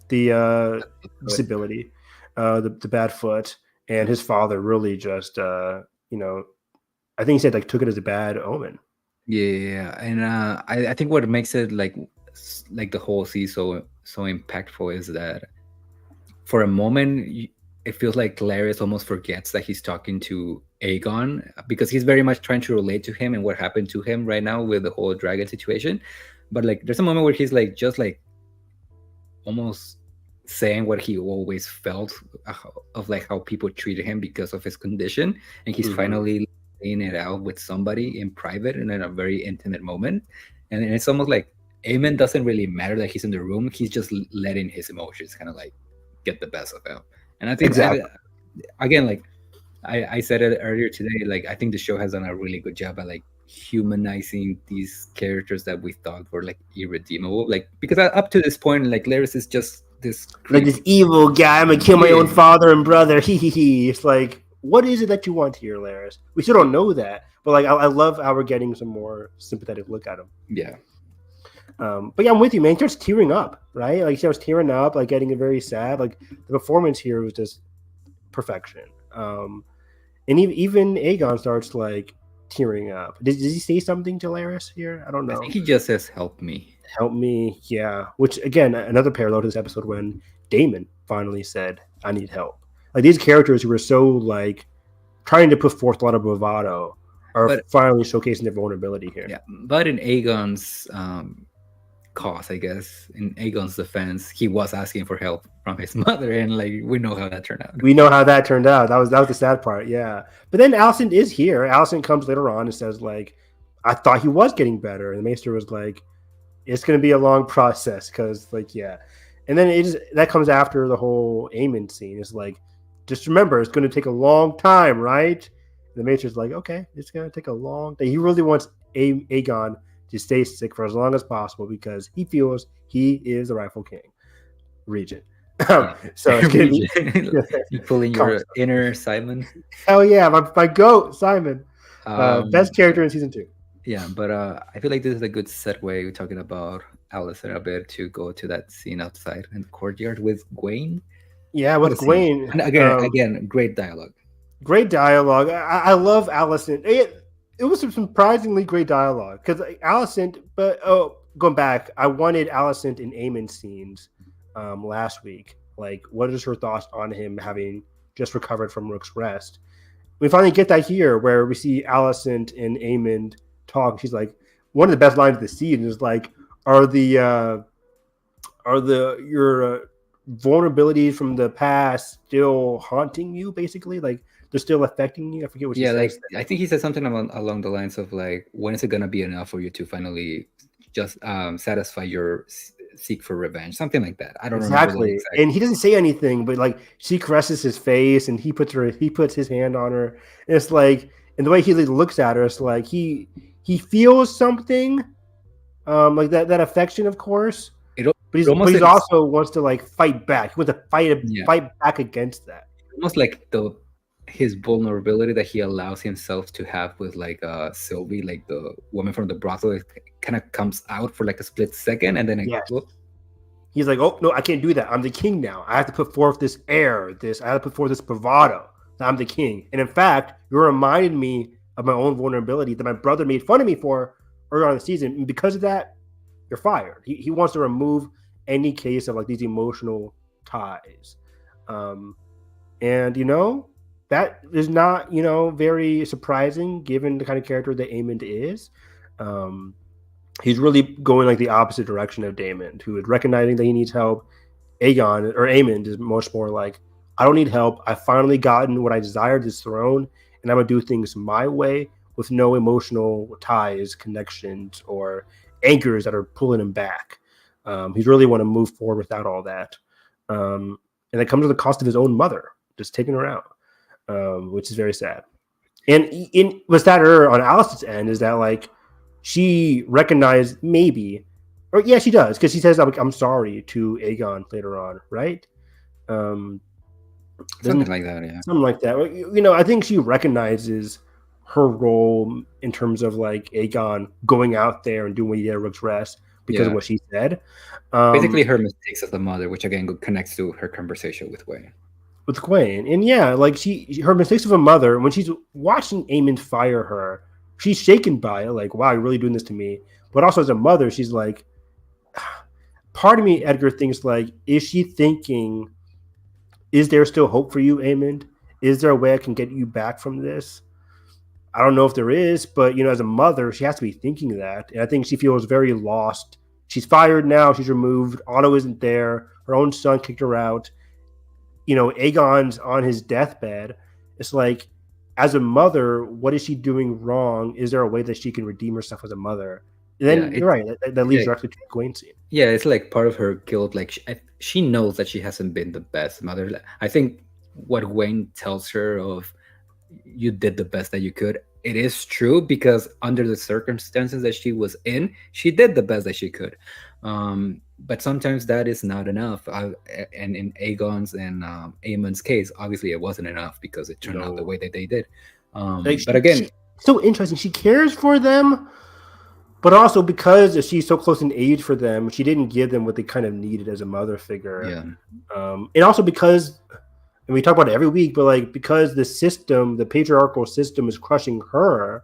the disability, the bad foot, and his father really just, I think he said like took it as a bad omen. Yeah, and I think what makes it like the whole season so impactful is that for a moment it feels like Larys almost forgets that he's talking to Aegon, because he's very much trying to relate to him and what happened to him right now with the whole dragon situation. But like there's a moment where he's like just like almost saying what he always felt of like how people treated him because of his condition, and he's finally laying it out with somebody in private and in a very intimate moment. And it's almost like Aemon doesn't really matter that he's in the room. He's just letting his emotions kind of like get the best of him. And I think again, like I said it earlier today, like I think the show has done a really good job at like humanizing these characters that we thought were like irredeemable. Like because up to this point, like Larys is just this like this evil guy. I'm gonna kill my own father and brother. It's like, what is it that you want here, Larys? We still don't know that, but like I love how we're getting some more sympathetic look at him. Yeah. But yeah, I'm with you, man. He starts tearing up, right? Like he was tearing up, like getting very sad. Like the performance here was just perfection. And even Aegon starts like tearing up. Does he say something to Larys here? I don't know. I think he just says, "Help me." Help me, yeah. Which again, another parallel to this episode when Daemon finally said, "I need help." Like these characters who were so like trying to put forth a lot of bravado are finally showcasing their vulnerability here. Yeah, but in Aegon's cause, I guess, in Aegon's defense, he was asking for help from his mother, and like we know how that turned out. That was the sad part, yeah. But then Alicent is here. Alicent comes later on and says like, "I thought he was getting better," and the Maester was like, "It's going to be a long process," because like and then that comes after the whole Aemon scene. It's like, just remember, it's going to take a long time, right? And the Maester's like, okay, it's going to take a long time. He really wants Aegon to stay sick for as long as possible because he feels he is the rightful king, regent. So it's going to be you pulling your inner Simon. Hell yeah, my goat Simon, best character in season 2. Yeah, but I feel like this is a good segue talking about Alicent a bit to go to that scene outside in the courtyard with Gwaine. Yeah, with Gwaine. And again, great dialogue. Great dialogue. I love Alicent. It was some surprisingly great dialogue because Alicent. But going back, I wanted Alicent in Aemon scenes last week. Like, what is her thoughts on him having just recovered from Rook's Rest? We finally get that here, where we see Alicent and Aemon talk. She's like, one of the best lines of the season is like, "Are your vulnerabilities from the past still haunting you?" Basically, like they're still affecting you. I forget what she says. I think he said something along the lines of like, when is it gonna be enough for you to finally just satisfy your seek for revenge, something like that. I don't remember exactly. And he doesn't say anything, but like she caresses his face and he puts his hand on her. And it's like, and the way he looks at her, it's like he feels something, like that affection, of course. But he also wants to like fight back. He wants to fight back against that. Almost like his vulnerability that he allows himself to have with like Sylvie, like the woman from the brothel, it kind of comes out for like a split second, and then he's like, "Oh no, I can't do that. I'm the king now. I have to put forth this air. I have to put forth this bravado. That I'm the king." And in fact, you reminded me of my own vulnerability that my brother made fun of me for earlier on in the season, and because of that, you're fired. He wants to remove any case of like these emotional ties, and that is not, very surprising given the kind of character that Aemon is. He's really going like the opposite direction of Daemon, who is recognizing that he needs help. Aemon is much more like, I don't need help. I've finally gotten what I desired, this throne, and I'm gonna do things my way with no emotional ties, connections, or anchors that are pulling him back. He's really want to move forward without all that, and it comes at the cost of his own mother, just taking her out, which is very sad. And in was that her on Alice's end is that like she recognized maybe, or yeah, she does because she says I'm sorry to Aegon later on, right? Something like that, yeah. Something like that. You know, I think she recognizes her role in terms of like Aegon going out there and doing what he did at Rook's Rest because of what she said. Basically, her mistakes as a mother, which again connects to her conversation with Wayne. With Gwen, and yeah, like her mistakes of a mother when she's watching Aemon fire her, she's shaken by it. Like, wow, you're really doing this to me. But also as a mother, she's like, part of me, Edgar, thinks like, is she thinking, is there still hope for you, Aemon? Is there a way I can get you back from this? I don't know if there is, but you know, as a mother, she has to be thinking that. And I think she feels very lost. She's fired now. She's removed. Otto isn't there. Her own son kicked her out. You know, Aegon's on his deathbed. It's like, as a mother, what is she doing wrong? Is there a way that she can redeem herself as a mother? And then you're right. That leads directly to the Gwen scene. Yeah, it's like part of her guilt. Like she knows that she hasn't been the best mother. I think what Wayne tells her of, you did the best that you could. It is true because under the circumstances that she was in, she did the best that she could. But sometimes that is not enough. And in Aegon's and Aemon's case, obviously it wasn't enough because it turned out the way that they did. But again, so interesting. She cares for them, but also because she's so close in age for them, she didn't give them what they kind of needed as a mother figure. Yeah. And also because, and we talk about it every week, but like because the system, the patriarchal system, is crushing her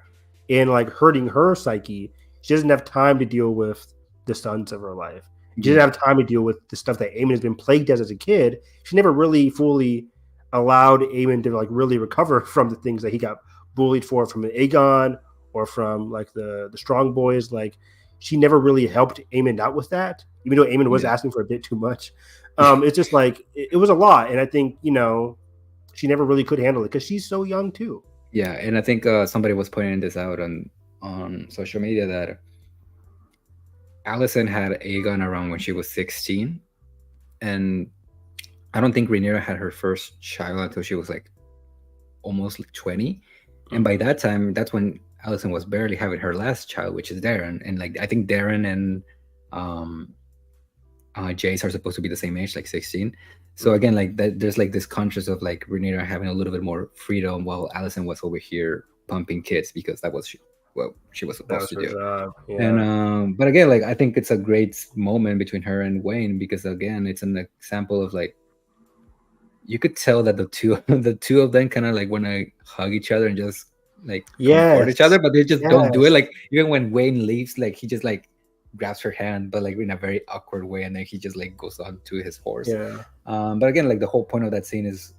and like hurting her psyche, she doesn't have time to deal with the sons of her life. She doesn't have time to deal with the stuff that Aemon has been plagued as a kid. She never really fully allowed Aemon to like really recover from the things that he got bullied for from Aegon or from like the strong boys. Like she never really helped Aemon out with that, even though Aemon was asking for a bit too much. It's just like it was a lot, and I think you know she never really could handle it because she's so young too. Yeah, and I think somebody was pointing this out on social media that Alicent had Aegon around when she was 16, and I don't think Rhaenyra had her first child until she was like almost like 20, and by that time, that's when Alicent was barely having her last child, which is Darren, and like I think Darren and Jace are supposed to be the same age, like 16. So again, like that, there's like this conscious of like Rhaenyra having a little bit more freedom while Alicent was over here pumping kids because that was what she was supposed to do. And but again, like I think it's a great moment between her and Wayne because again, it's an example of like you could tell that the two of them kind of like want to hug each other and just like comfort each other, but they just don't do it. Like even when Wayne leaves, like he just like grabs her hand, but like in a very awkward way, and then he just like goes on to his horse. But again, like the whole point of that scene is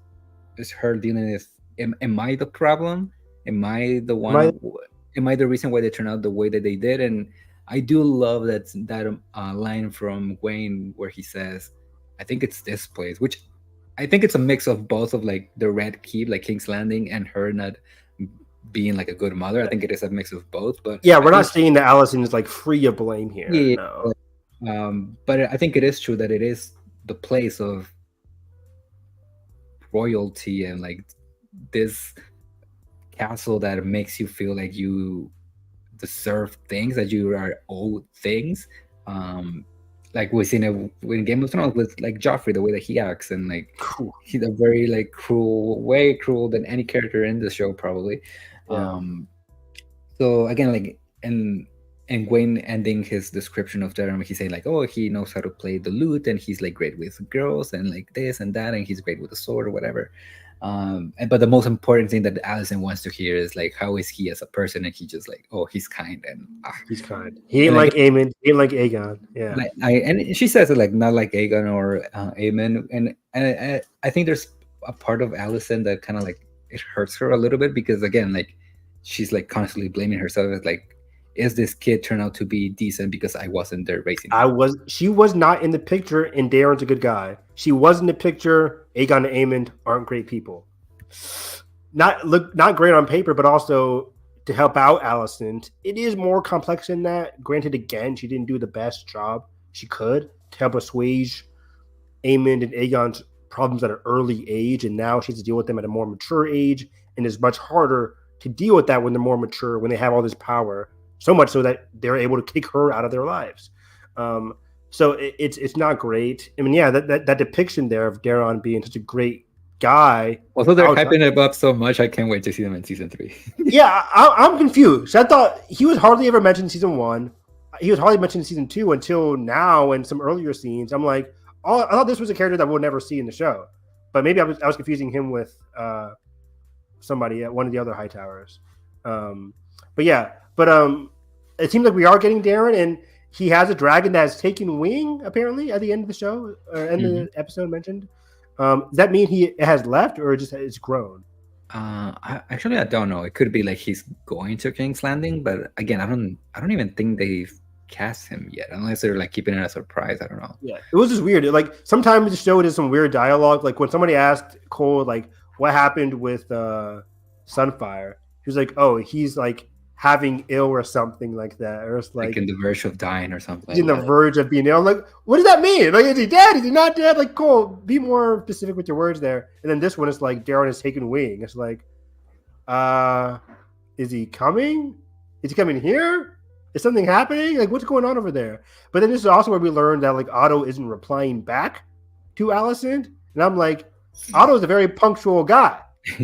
her dealing with, am I the problem? Am I the one? Am I the reason why they turned out the way that they did? And I do love that line from Wayne where he says, I think it's this place, which I think it's a mix of both of like the Red Keep, like King's Landing, and her not being like a good mother. I think it is a mix of both. But yeah, we're not saying that Alicent is like free of blame here. Yeah, no. But I think it is true that it is the place of royalty and like this castle that makes you feel like you deserve things, that you are owed things. Like we've seen it in Game of Thrones with like Joffrey, the way that he acts, and like he's a very like cruel, way cruel than any character in the show probably. So again, like and Wayne ending his description of Darren, he's saying like, oh, he knows how to play the lute and he's like great with girls and like this and that, and he's great with the sword or whatever. But the most important thing that Alicent wants to hear is like, how is he as a person? And he just like, oh, he's kind and he's kind. He ain't like Aemon. He ain't like Aegon. Yeah. Like, and she says it like not like Aegon or Aemon. And I think there's a part of Alicent that kind of like it hurts her a little bit because again, like she's like constantly blaming herself as like, is this kid turned out to be decent because I wasn't there raising him? She was not in the picture, and Darren's a good guy. She was in the picture. Aegon and Aemon aren't great people. not great on paper, but also to help out Alicent. It is more complex than that. Granted, again, she didn't do the best job she could to help assuage Aemond and Aegon's problems at an early age, and now she has to deal with them at a more mature age, and it's much harder to deal with that when they're more mature, when they have all this power, so much so that they're able to kick her out of their lives. So it's not great. I mean, yeah, that depiction there of Daemon being such a great guy. Also, they're hyping him up so much. I can't wait to see them in season 3. Yeah, I'm confused. I thought he was hardly ever mentioned in season 1. He was hardly mentioned in season 2 until now in some earlier scenes. I'm like, I thought this was a character that we'll never see in the show. But maybe I was confusing him with somebody at one of the other Hightowers. But it seems like we are getting Darren, and he has a dragon that has taken wing, apparently, at the end of the show, or end of the episode mentioned. Does that mean he has left, or just it's grown? I don't know. It could be like he's going to King's Landing, but again, I don't even think they've cast him yet, unless they're like keeping it a surprise. I don't know. Yeah, it was just weird. Like sometimes the show does some weird dialogue. Like when somebody asked Cole, like, what happened with Sunfire, he was like, oh, he's like having ill or something like that, or it's like in the verge of dying or something. He's in the verge of being ill. I'm like, what does that mean? Like, is he dead? Is he not dead? Like, Cole, be more specific with your words there. And then this one is like Darren is taking wing. It's like, is he coming? Is he coming here? Is something happening? Like, what's going on over there? But then this is also where we learned that like Otto isn't replying back to Alicent, and I'm like, Otto's a very punctual guy.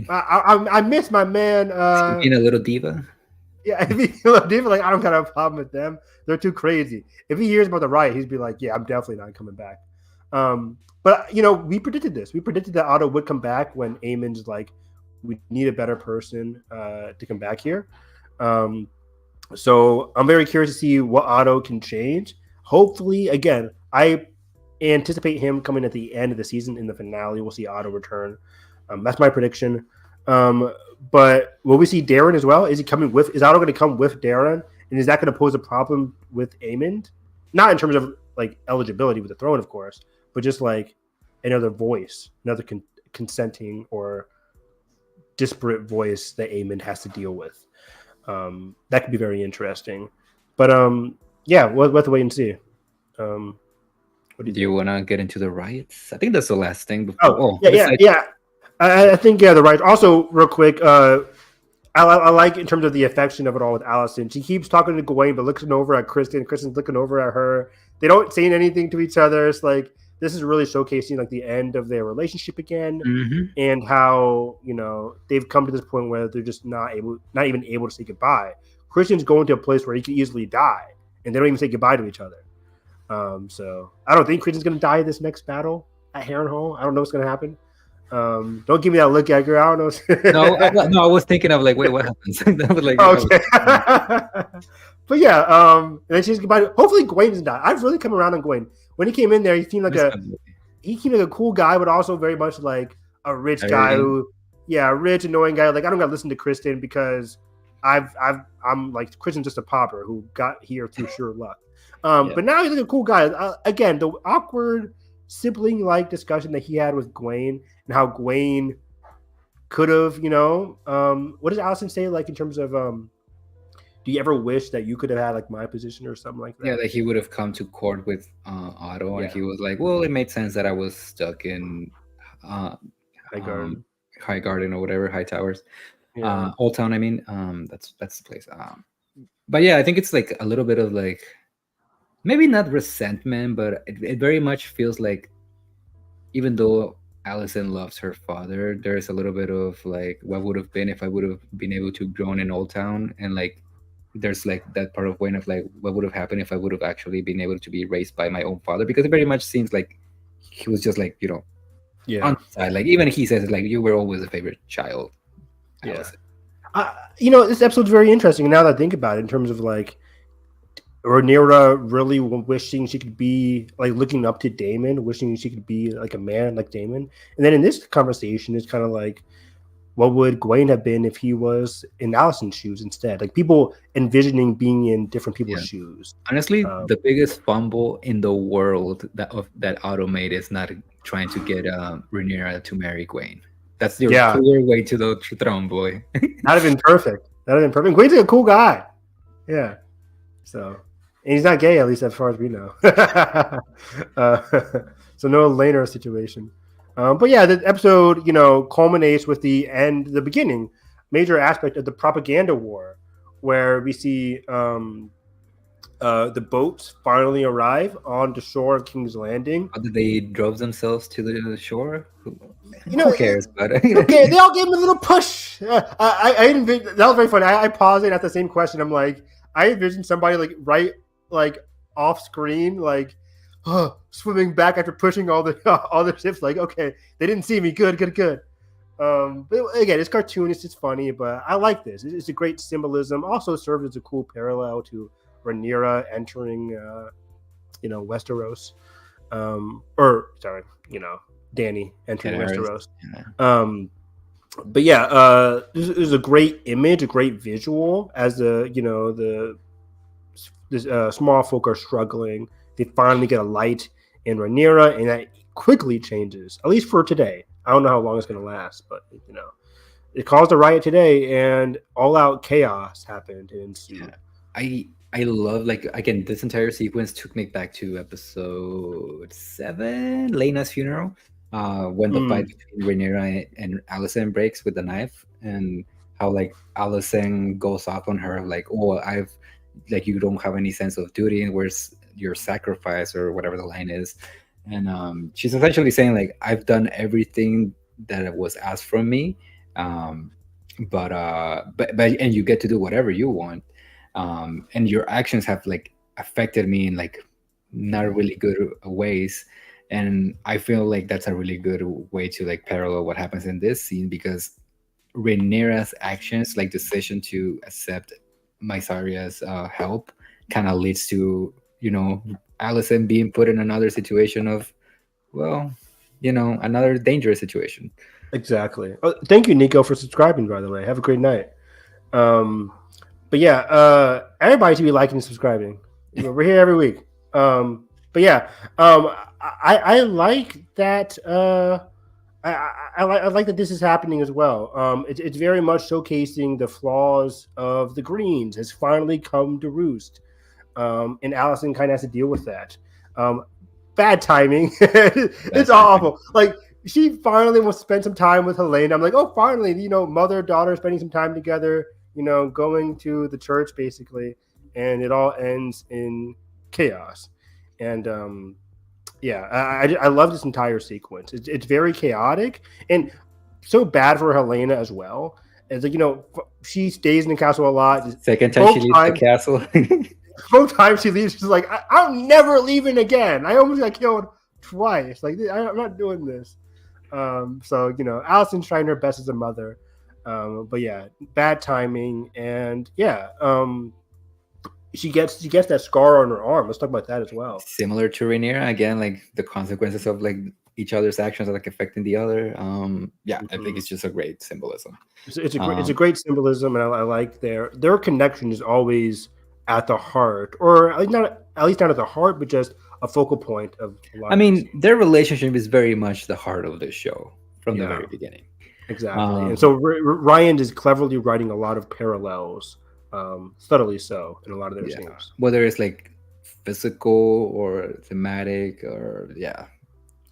I miss my man. Being a little diva. Yeah, if he's a diva, like I don't got a problem with them. They're too crazy. If he hears about the riot, he'd be like, "Yeah, I'm definitely not coming back." But we predicted this. We predicted that Otto would come back when Aemon's like, "We need a better person to come back here." So I'm very curious to see what Otto can change. Hopefully, again, I anticipate him coming at the end of the season in the finale. We'll see Otto return. That's my prediction. But will we see Darren as well? Is Otto going to come with Darren? And is that going to pose a problem with Aemond? Not in terms of like eligibility with the throne, of course, but just like another voice, another consenting or disparate voice that Aemond has to deal with. That could be very interesting. But we'll have to wait and see. What do you want to get into the riots? I think that's the last thing. Before. Yeah. I think the riots. Also, real quick, I like in terms of the affection of it all with Alicent. She keeps talking to Gawain, but looking over at Kristen. Kristen's looking over at her. They don't say anything to each other. It's like this is really showcasing like the end of their relationship again, and how they've come to this point where they're just not even able to say goodbye. Kristen's going to a place where he could easily die, and they don't even say goodbye to each other. So I don't think Kristen's going to die this next battle at Harrenhal. I don't know what's going to happen. Don't give me that look, Edgar. I don't know. No, I was thinking of like, wait, what happens? That was like, okay. But yeah, and then she's goodbye. Hopefully, Gawain doesn't die. I've really come around on Gawain. When he came in there, he seemed like a cool guy, but also very much like a rich guy rich, annoying guy. Like I don't gotta listen to Kristen because I'm like Kristen's just a pauper who got here through sheer luck. But now he's like a cool guy. Again, the awkward sibling-like discussion that he had with Gawain and how Gawain could have, what does Alicent say, like in terms of, do you ever wish that you could have had like my position or something like that? Yeah, that he would have come to court with Otto, and he was like, well, it made sense that I was stuck in High Garden or whatever, High Towers, Old Town. I mean, that's the place. But yeah, I think it's like a little bit of like, maybe not resentment, but it very much feels like, even though Alicent loves her father, there's a little bit of like, what would have been if I would have been able to grown in Old Town, and like there's like that part of Wayne of like, what would have happened if I would have actually been able to be raised by my own father, because it very much seems like he was just like, on the side. Like even he says like, you were always a favorite child, Alicent. This episode's very interesting now that I think about it, in terms of like Rhaenyra really wishing she could be like looking up to Daemon, wishing she could be like a man like Daemon. And then in this conversation, it's kind of like, what would Gawain have been if he was in Alicent's shoes instead? Like people envisioning being in different people's shoes. Honestly, the biggest fumble in the world that Otto made is not trying to get Rhaenyra to marry Gawain. That's your Yeah. clear way to the throne, boy. That'd have been perfect. Quaid's a cool guy. Yeah. So, and he's not gay, at least as far as we know. So no Rhaenyra situation. But yeah, the episode, culminates with the beginning, major aspect of the propaganda war, where we see the boats finally arrive on the shore of King's Landing. How did they drove themselves to the shore? Who cares? But okay, they all gave him a little push. That was very funny. I paused it at the same question. I'm like, I envisioned somebody right off screen, swimming back after pushing all the ships. Like, okay, they didn't see me. Good. But again, it's cartoonish, it's funny, but I like this. It's a great symbolism. Also serves as a cool parallel to Rhaenyra entering, Westeros, Dany entering Westeros. Yeah. But yeah, this is a great image, a great visual as the Smallfolk are struggling. They finally get a light in Rhaenyra, and that quickly changes, at least for today. I don't know how long it's going to last, but it caused a riot today, and all-out chaos happened and ensued. Yeah. I love, again, this entire sequence took me back to episode 7, Laena's funeral, when the fight between Rhaenyra and Alicent breaks with the knife, and how Alicent goes off on her, you don't have any sense of duty, and where's your sacrifice, or whatever the line is. And she's essentially saying, I've done everything that was asked from me, but and you get to do whatever you want, and your actions have affected me in not really good ways. And I feel like that's a really good way to parallel what happens in this scene, because Rhaenyra's actions, decision to accept Mysaria's help, kind of leads to Alicent being put in another situation of, another dangerous situation. Exactly. Oh, thank you, Nico, for subscribing, by the way. Have a great night. But yeah, everybody should be liking and subscribing. We're here every week. But yeah, I like that. I like that this is happening as well. It's very much showcasing the flaws of the Greens has finally come to roost. And Alicent kind of has to deal with that. Bad timing. It's awful. She finally wants to spend some time with Helaena. I'm like, oh, finally, mother, daughter spending some time together, going to the church basically. And it all ends in chaos. And I love this entire sequence. It's very chaotic and so bad for Helaena as well. It's she stays in the castle a lot. Second time she leaves the castle. Both times she leaves, she's like, I'm never leaving again. I almost got killed twice. I'm not doing this. So Alicent's trying her best as a mother. But yeah, bad timing. And yeah, she gets that scar on her arm. Let's talk about that as well. Similar to Rhaenyra, again, the consequences of each other's actions are affecting the other. I think it's just a great symbolism. It's a great symbolism, and I like their connection is always at the heart, or at least not at the heart, but just a focal point of a lot. Their relationship is very much the heart of the show from the very beginning. Exactly. And so Ryan is cleverly writing a lot of parallels, subtly so, in a lot of their scenes. Whether it's physical or thematic, or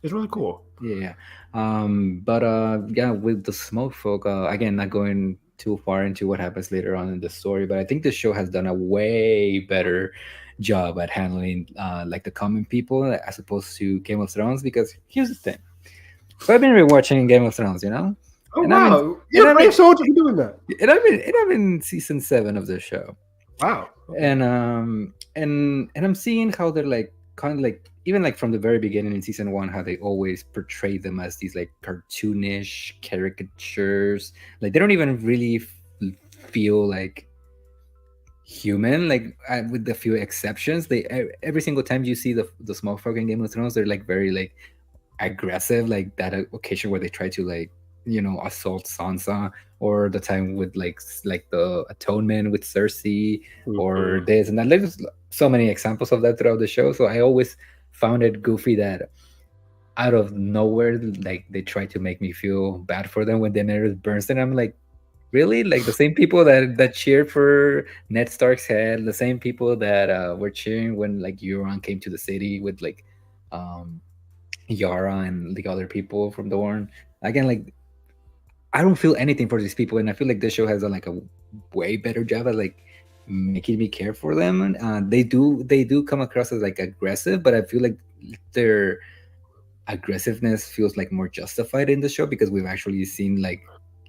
it's really cool. Yeah. With the Smallfolk, again, not going too far into what happens later on in the story, but I think the show has done a way better job at handling the common people as opposed to Game of Thrones, because here's the thing. So I've been rewatching Game of Thrones, Oh, and wow. You're a brave soldier for doing that. And I'm in season 7 of the show. Wow. Okay. And I'm seeing how they're kind of even from the very beginning in season 1, how they always portray them as these cartoonish caricatures. They don't even really feel human, with a few exceptions. They every single time you see the Smallfolk in Game of Thrones, they're very aggressive, that occasion where they try to assault Sansa, or the time with the atonement with Cersei, or this and that. There's so many examples of that throughout the show. So I always found it goofy that out of nowhere, like they try to make me feel bad for them when Daenerys burns them. I'm like, really? Like the same people that cheered for Ned Stark's head, the same people that were cheering when like Euron came to the city with like um Yara and the other people from Dorne. Again, like I don't feel anything for these people, and I feel like this show has done like a way better job at like making me care for them. And they do come across as like aggressive, but I feel like their aggressiveness feels like more justified in the show because we've actually seen like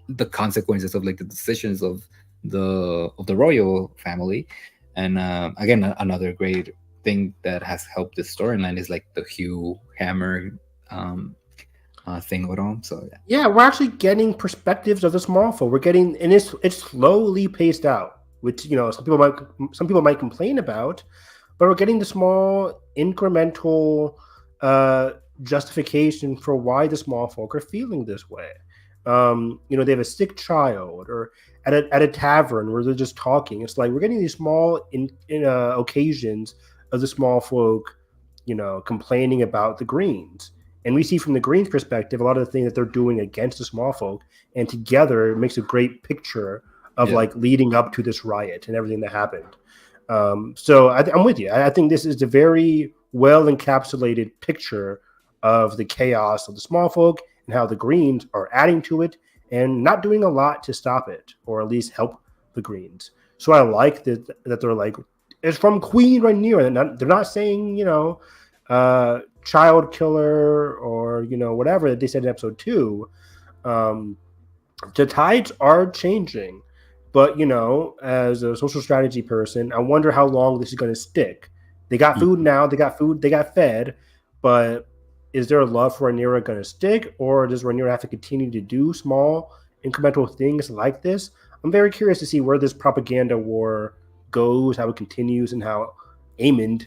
the consequences of like the decisions of the royal family. And again, another great thing that has helped the storyline is like the Hugh Hammer um, thing with him. So yeah. Yeah, we're actually getting perspectives of the small folk. We're getting, and it's slowly paced out, which some people might complain about, but we're getting the small incremental justification for why the small folk are feeling this way. They have a sick child, or at a tavern where they're just talking. It's like we're getting these small occasions of the small folk, complaining about the Greens. And we see from the Greens' perspective a lot of the things that they're doing against the small folk, and together it makes a great picture of like leading up to this riot and everything that happened. So I'm with you. I think this is a very well encapsulated picture of the chaos of the small folk and how the Greens are adding to it and not doing a lot to stop it, or at least help the Greens. So I like that they're like, it's from Queen Rhaenyra. They're not saying, child killer or whatever that they said in episode 2. The tides are changing, but as a social strategy person, I wonder how long this is going to stick. They got food now, they got fed, but is their love for Rhaenyra going to stick, or does Rhaenyra have to continue to do small incremental things like this? I'm very curious to see where this propaganda war goes, how it continues, and how Aemond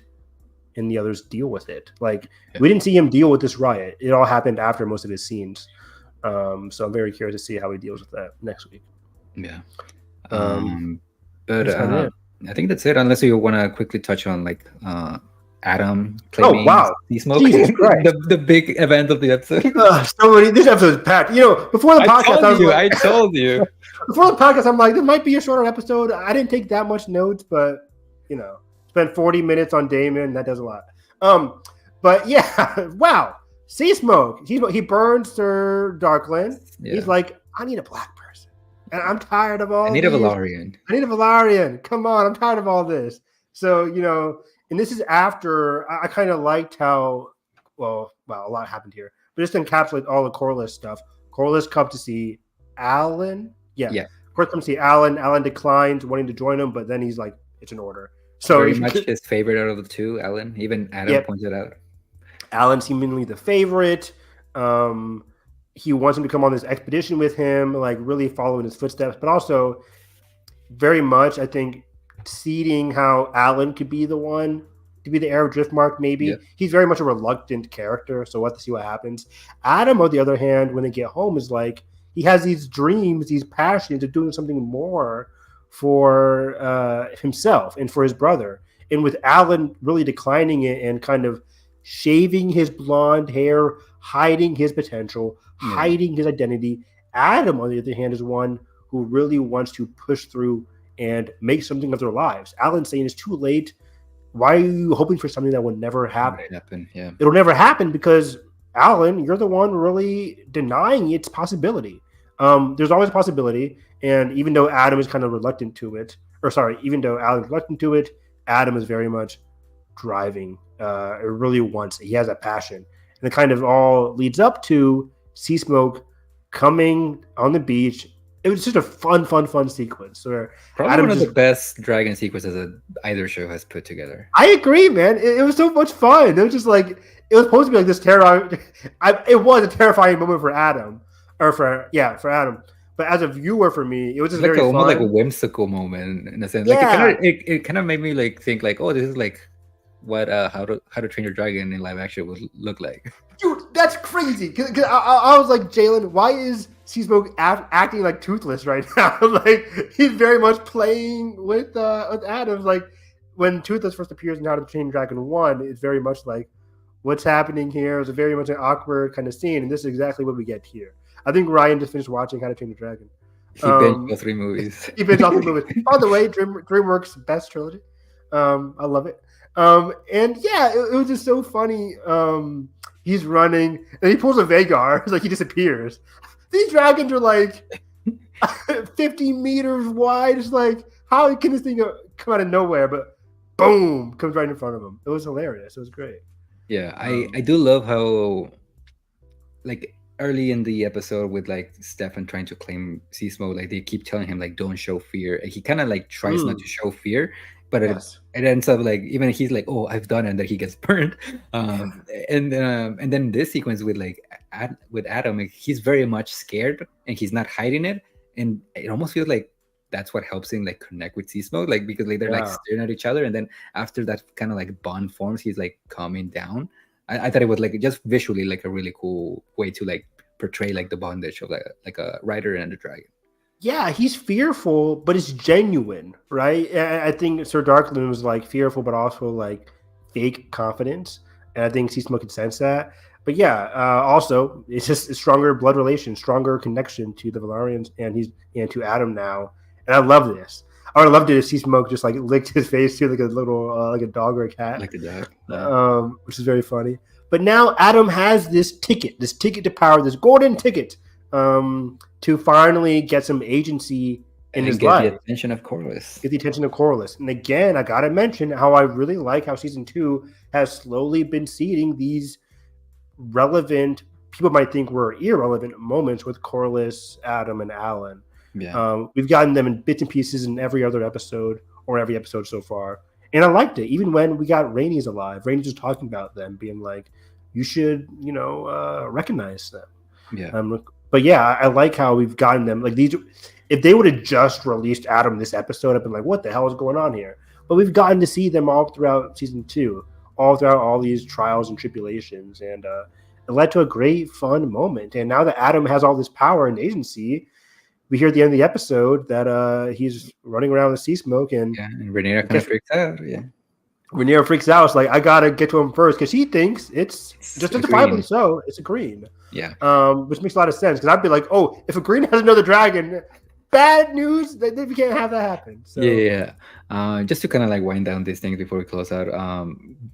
and the others deal with it. Like, we didn't see him deal with this riot. It all happened after most of his scenes. So I'm very curious to see how he deals with that next week. Yeah. But I think that's it, unless you want to quickly touch on like Adam claiming smoke. Jesus Christ. the big event of the episode. This episode is packed. Before the podcast, I told you. Before the podcast, I'm like, there might be a shorter episode. I didn't take that much notes, but spent 40 minutes on Daemon. That does a lot. But yeah, wow. Sea smoke. He burns Ser Darklyn. Yeah. He's like, I need a black person, and I'm tired of all. I need a Valarian. Come on, I'm tired of all this. So and this is after I kind of liked how a lot happened here, but just to encapsulate all the Corlys stuff. Corlys come to see Alan. Yeah. Corlys come to see Alan. Alan declines wanting to join him, but then he's like, it's an order. So very much his favorite out of the two, Alan. Even Adam pointed out. Alan seemingly the favorite. He wants him to come on this expedition with him, like really following his footsteps, but also very much, I think, seeding how Alan could be the one to be the heir of Driftmark, maybe. Yeah. He's very much a reluctant character, so we'll have to see what happens. Adam, on the other hand, when they get home, is like, he has these dreams, these passions of doing something more for himself and for his brother. And with Alan really declining it and kind of shaving his blonde hair, hiding his potential, hiding his identity, Adam, on the other hand, is one who really wants to push through and make something of their lives. Alan's saying it's too late. Why are you hoping for something that will never happen? It'll never happen because, Alan, you're the one really denying its possibility. There's always a possibility, and even though Adam is kind of reluctant to it, even though Alan's reluctant to it, Adam is very much driving. It really wants it. He has a passion. And it kind of all leads up to Sea Smoke coming on the beach. It was just a fun sequence. Where probably Adam one of the best dragon sequences that either show has put together. I agree, man. It was so much fun. It was just like, it was supposed to be like this terrifying. It was a terrifying moment for Adam, for Adam. But as a viewer, for me, it was just like very fun. Almost like a whimsical moment in a sense. Like it kind of made me like think like, oh, this is like what How to Train Your Dragon in live action would look like. Dude, that's crazy. Cause I was like, Jalen, why is Seasmoke acting like Toothless right now? Like, he's very much playing with Adams. Like, when Toothless first appears in How to Train Your Dragon 1, it's very much like, What's happening here? It was a very much an awkward kind of scene, and this is exactly what we get here. I think Ryan just finished watching How to Train Your Dragon. He binged all 3 movies. He binged all 3 movies. By the way, DreamWorks best trilogy. I love it. And yeah, it was just so funny. He's running, and he pulls a Vagar. It's like he disappears. These dragons are like 50 meters wide. It's like, how can this thing come out of nowhere? But boom, comes right in front of him. It was hilarious. It was great. Yeah, I do love how, like, early in the episode with like Steffon trying to claim sea smoke, like they keep telling him like don't show fear, and he kind of like tries not to show fear, but Yes. it ends up like even he's like, oh, I've done it, and then he gets burned. And then this sequence with like with Adam, like, he's very much scared and he's not hiding it, and it almost feels like that's what helps him like connect with sea smoke, like because like they're like staring at each other, and then after that kind of like bond forms, he's like calming down. I thought it was like just visually like a really cool way to like portray like the bondage of like a rider and a dragon. Yeah, he's fearful, but it's genuine, right? I think Ser Darklyn was like fearful, but also like fake confidence, and I think Sea Smoke can sense that. But yeah, also it's just a stronger blood relation, stronger connection to the Valarians and to Adam now, and I love this. I would have loved it if Sea Smoke just like licked his face too, like a little like a dog or a cat, like a dog, which is very funny. But now Adam has this ticket to power, this golden ticket, to finally get some agency in his life. Get the attention of Corlys. Get the attention of Corlys. And again, I gotta mention how I really like how season 2 has slowly been seeding these relevant, people might think were irrelevant moments with Corlys, Adam, and Alan. Yeah. We've gotten them in bits and pieces in every other episode, or every episode so far. And I liked it. Even when we got Rhaenys alive, Rhaenys was talking about them, being like, you should, recognize them. Yeah. But yeah, I like how we've gotten them. Like these, if they would have just released Adam this episode, I've been like, what the hell is going on here? But we've gotten to see them all throughout season 2, all throughout all these trials and tribulations. And it led to a great, fun moment. And now that Adam has all this power and agency, we hear at the end of the episode that he's running around with sea smoke, and Rhaenyra kind of freaks out. Yeah, Rhaenyra freaks out. It's like, I gotta get to him first because he thinks it's just justifiably so. It's a green. Yeah. Which makes a lot of sense because I'd be like, oh, if a green has another dragon, bad news. We can't have that happen. So. Yeah. Just to kind of like wind down these things before we close out.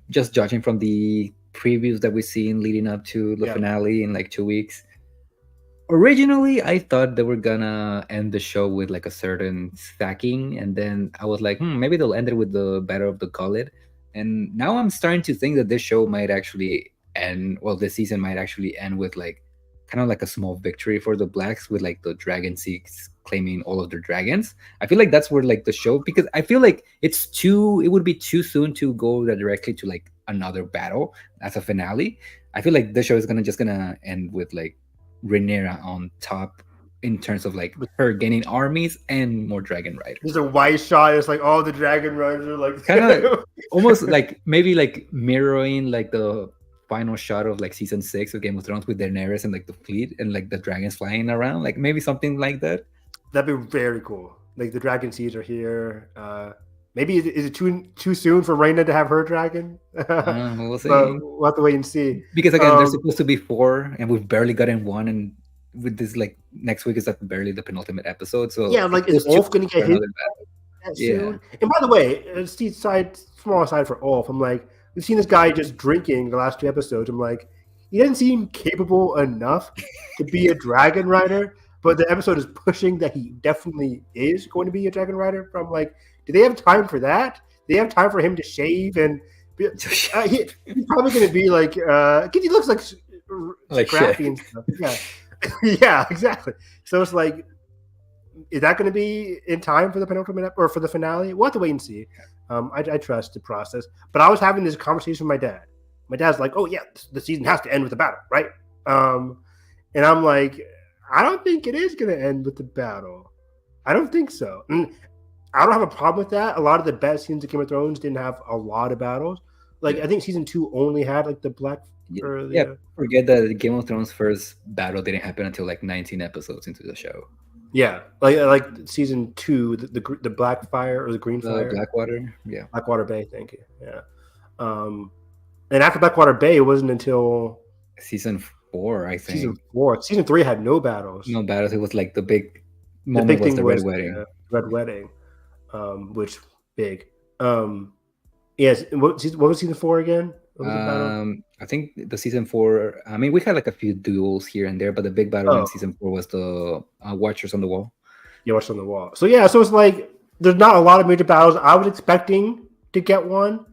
Just judging from the previews that we've seen leading up to the finale in like 2 weeks. Originally, I thought they were gonna end the show with like a certain stacking, and then I was like, maybe they'll end it with the Battle of the Gullet. And now I'm starting to think that this show might actually end. Well, this season might actually end with like kind of like a small victory for the Blacks, with like the Dragon Seeks claiming all of their dragons. I feel like that's where like the show, because I feel like it would be too soon to go directly to like another battle as a finale. I feel like the show is gonna end with like Rhaenyra on top in terms of like her gaining armies and more dragon riders. There's a wide shot. It's like all the dragon riders are like kind of almost like maybe like mirroring like the final shot of like season 6 of Game of Thrones with Daenerys and like the fleet and like the dragons flying around, like maybe something like that. That'd be very cool. Like the dragon seeds are here. Maybe is it too soon for Rhaena to have her dragon? We'll see. We'll have to wait and see. Because again, there's supposed to be 4, and we've barely gotten 1, and with this like next week is like barely the penultimate episode. So yeah, like is Ulf gonna get hit soon? And by the way, small aside for Ulf, I'm like, we've seen this guy just drinking the last 2 episodes. I'm like, he doesn't seem capable enough to be a dragon rider, but the episode is pushing that he definitely is going to be a dragon rider. But I'm like, do they have time for that? Do they have time for him to shave and he's probably going to be like, because he looks like scrappy and stuff. Yeah. Yeah, exactly. So it's like, is that going to be in time for the penultimate or for the finale? We'll have to wait and see. I trust the process. But I was having this conversation with my dad. My dad's like, oh, yeah, the season has to end with a battle, right? And I'm like, I don't think it is going to end with the battle. I don't think so. And I don't have a problem with that. A lot of the best seasons of Game of Thrones didn't have a lot of battles. Like, I think season 2 only had like the Black. Forget that Game of Thrones' first battle didn't happen until like 19 episodes into the show. Yeah, like season 2, the Black Fire or the Green Fire, Blackwater, Blackwater Bay. Thank you. Yeah, And after Blackwater Bay, it wasn't until Season 4, I think. season 4. Season 3 had no battles. No battles. It was like the big The moment big was thing the was Red Wedding. Red Wedding, which big. Yes. What was season 4 again? What was the battle? I think the season 4. I mean, we had like a few duels here and there, but the big battle in season 4 was the Watchers on the Wall. Yeah, Watchers on the Wall. So yeah, so it's like there's not a lot of major battles. I was expecting to get one,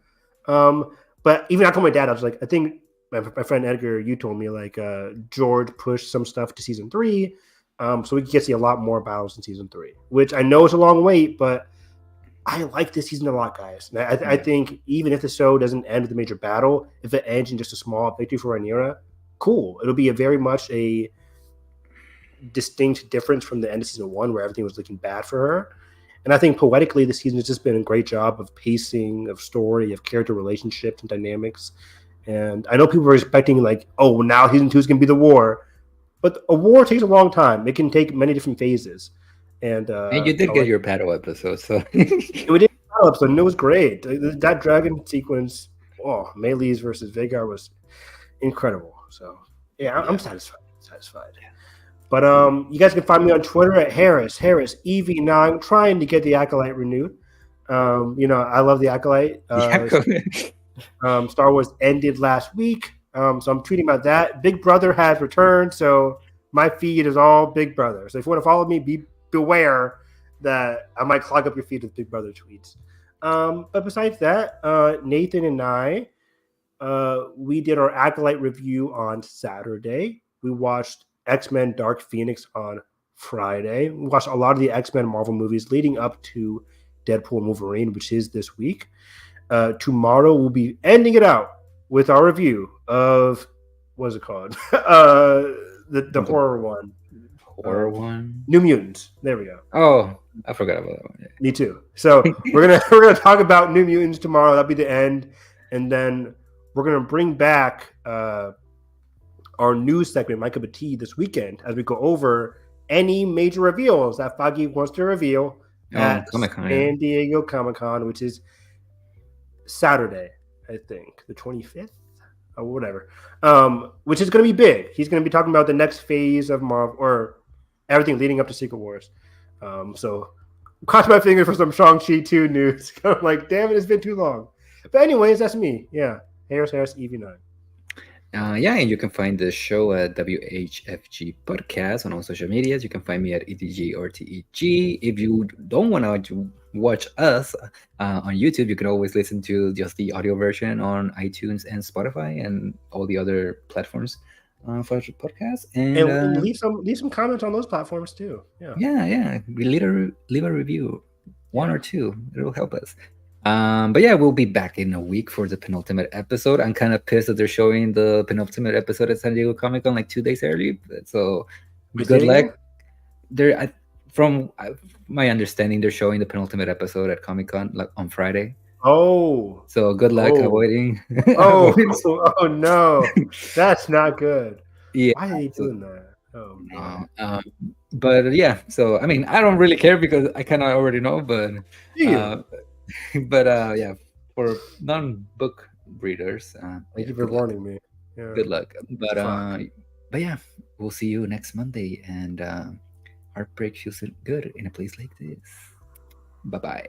but even I told my dad, I was like, I think my friend Edgar, you told me like George pushed some stuff to season 3, so we could get to see a lot more battles in season 3, which I know is a long wait, but I like this season a lot, guys. I think even if the show doesn't end with a major battle, if it ends in just a small victory for Rhaenyra, cool. It'll be a very much a distinct difference from the end of season 1 where everything was looking bad for her. And I think poetically this season has just been a great job of pacing, of story, of character relationships and dynamics. And I know people were expecting like, oh, now season 2 is going to be the war. But a war takes a long time. It can take many different phases. And you did get your battle episode, so we did battle episode, and it was great. That dragon sequence, Melees versus Vhagar was incredible. So yeah, I'm satisfied. But you guys can find me on Twitter at Harris EV9. I'm trying to get the Acolyte renewed. I love the Acolyte. Star Wars ended last week, so I'm tweeting about that. Big Brother has returned, so my feed is all Big Brother. So if you want to follow me, beware that I might clog up your feed with Big Brother tweets. But besides that, Nathan and I, we did our Acolyte review on Saturday. We watched X-Men Dark Phoenix on Friday. We watched a lot of the X-Men Marvel movies leading up to Deadpool and Wolverine, which is this week. Tomorrow we'll be ending it out with our review of, what is it called? the horror one. Horror one? New Mutants. There we go. Oh, I forgot about that one. Yeah. Me too. So we're gonna talk about New Mutants tomorrow. That'll be the end, and then we're gonna bring back our news segment, My Cup of Tea, this weekend as we go over any major reveals that Feige wants to reveal at Comic-Con, San Diego Comic-Con, which is Saturday, I think, the 25th or whatever. Which is going to be big. He's going to be talking about the next phase of Marvel or everything leading up to Secret Wars. So cross my fingers for some Shang-Chi 2 news. I'm like, damn it, it's been too long. But anyways, that's me. Yeah, Harris EV9. And you can find the show at WHFG Podcast on all social medias. You can find me at ETG or TEG. If you don't want to watch us on YouTube, you can always listen to just the audio version on iTunes and Spotify and all the other platforms for podcasts. And leave some comments on those platforms too. Yeah. Leave a review, one or two. It will help us. But yeah, we'll be back in a week for the penultimate episode. I'm kind of pissed that they're showing the penultimate episode at San Diego Comic-Con like 2 days early. So good luck. From my understanding, they're showing the penultimate episode at Comic-Con like on Friday. Oh, so good luck avoiding. Oh no, that's not good. Yeah, why are they doing that? Oh no. But yeah, so I mean, I don't really care because I kind of already know. But yeah, for non-book readers, thank you for warning me. Yeah. Good luck. But yeah, we'll see you next Monday, and heartbreak feels good in a place like this. Bye-bye.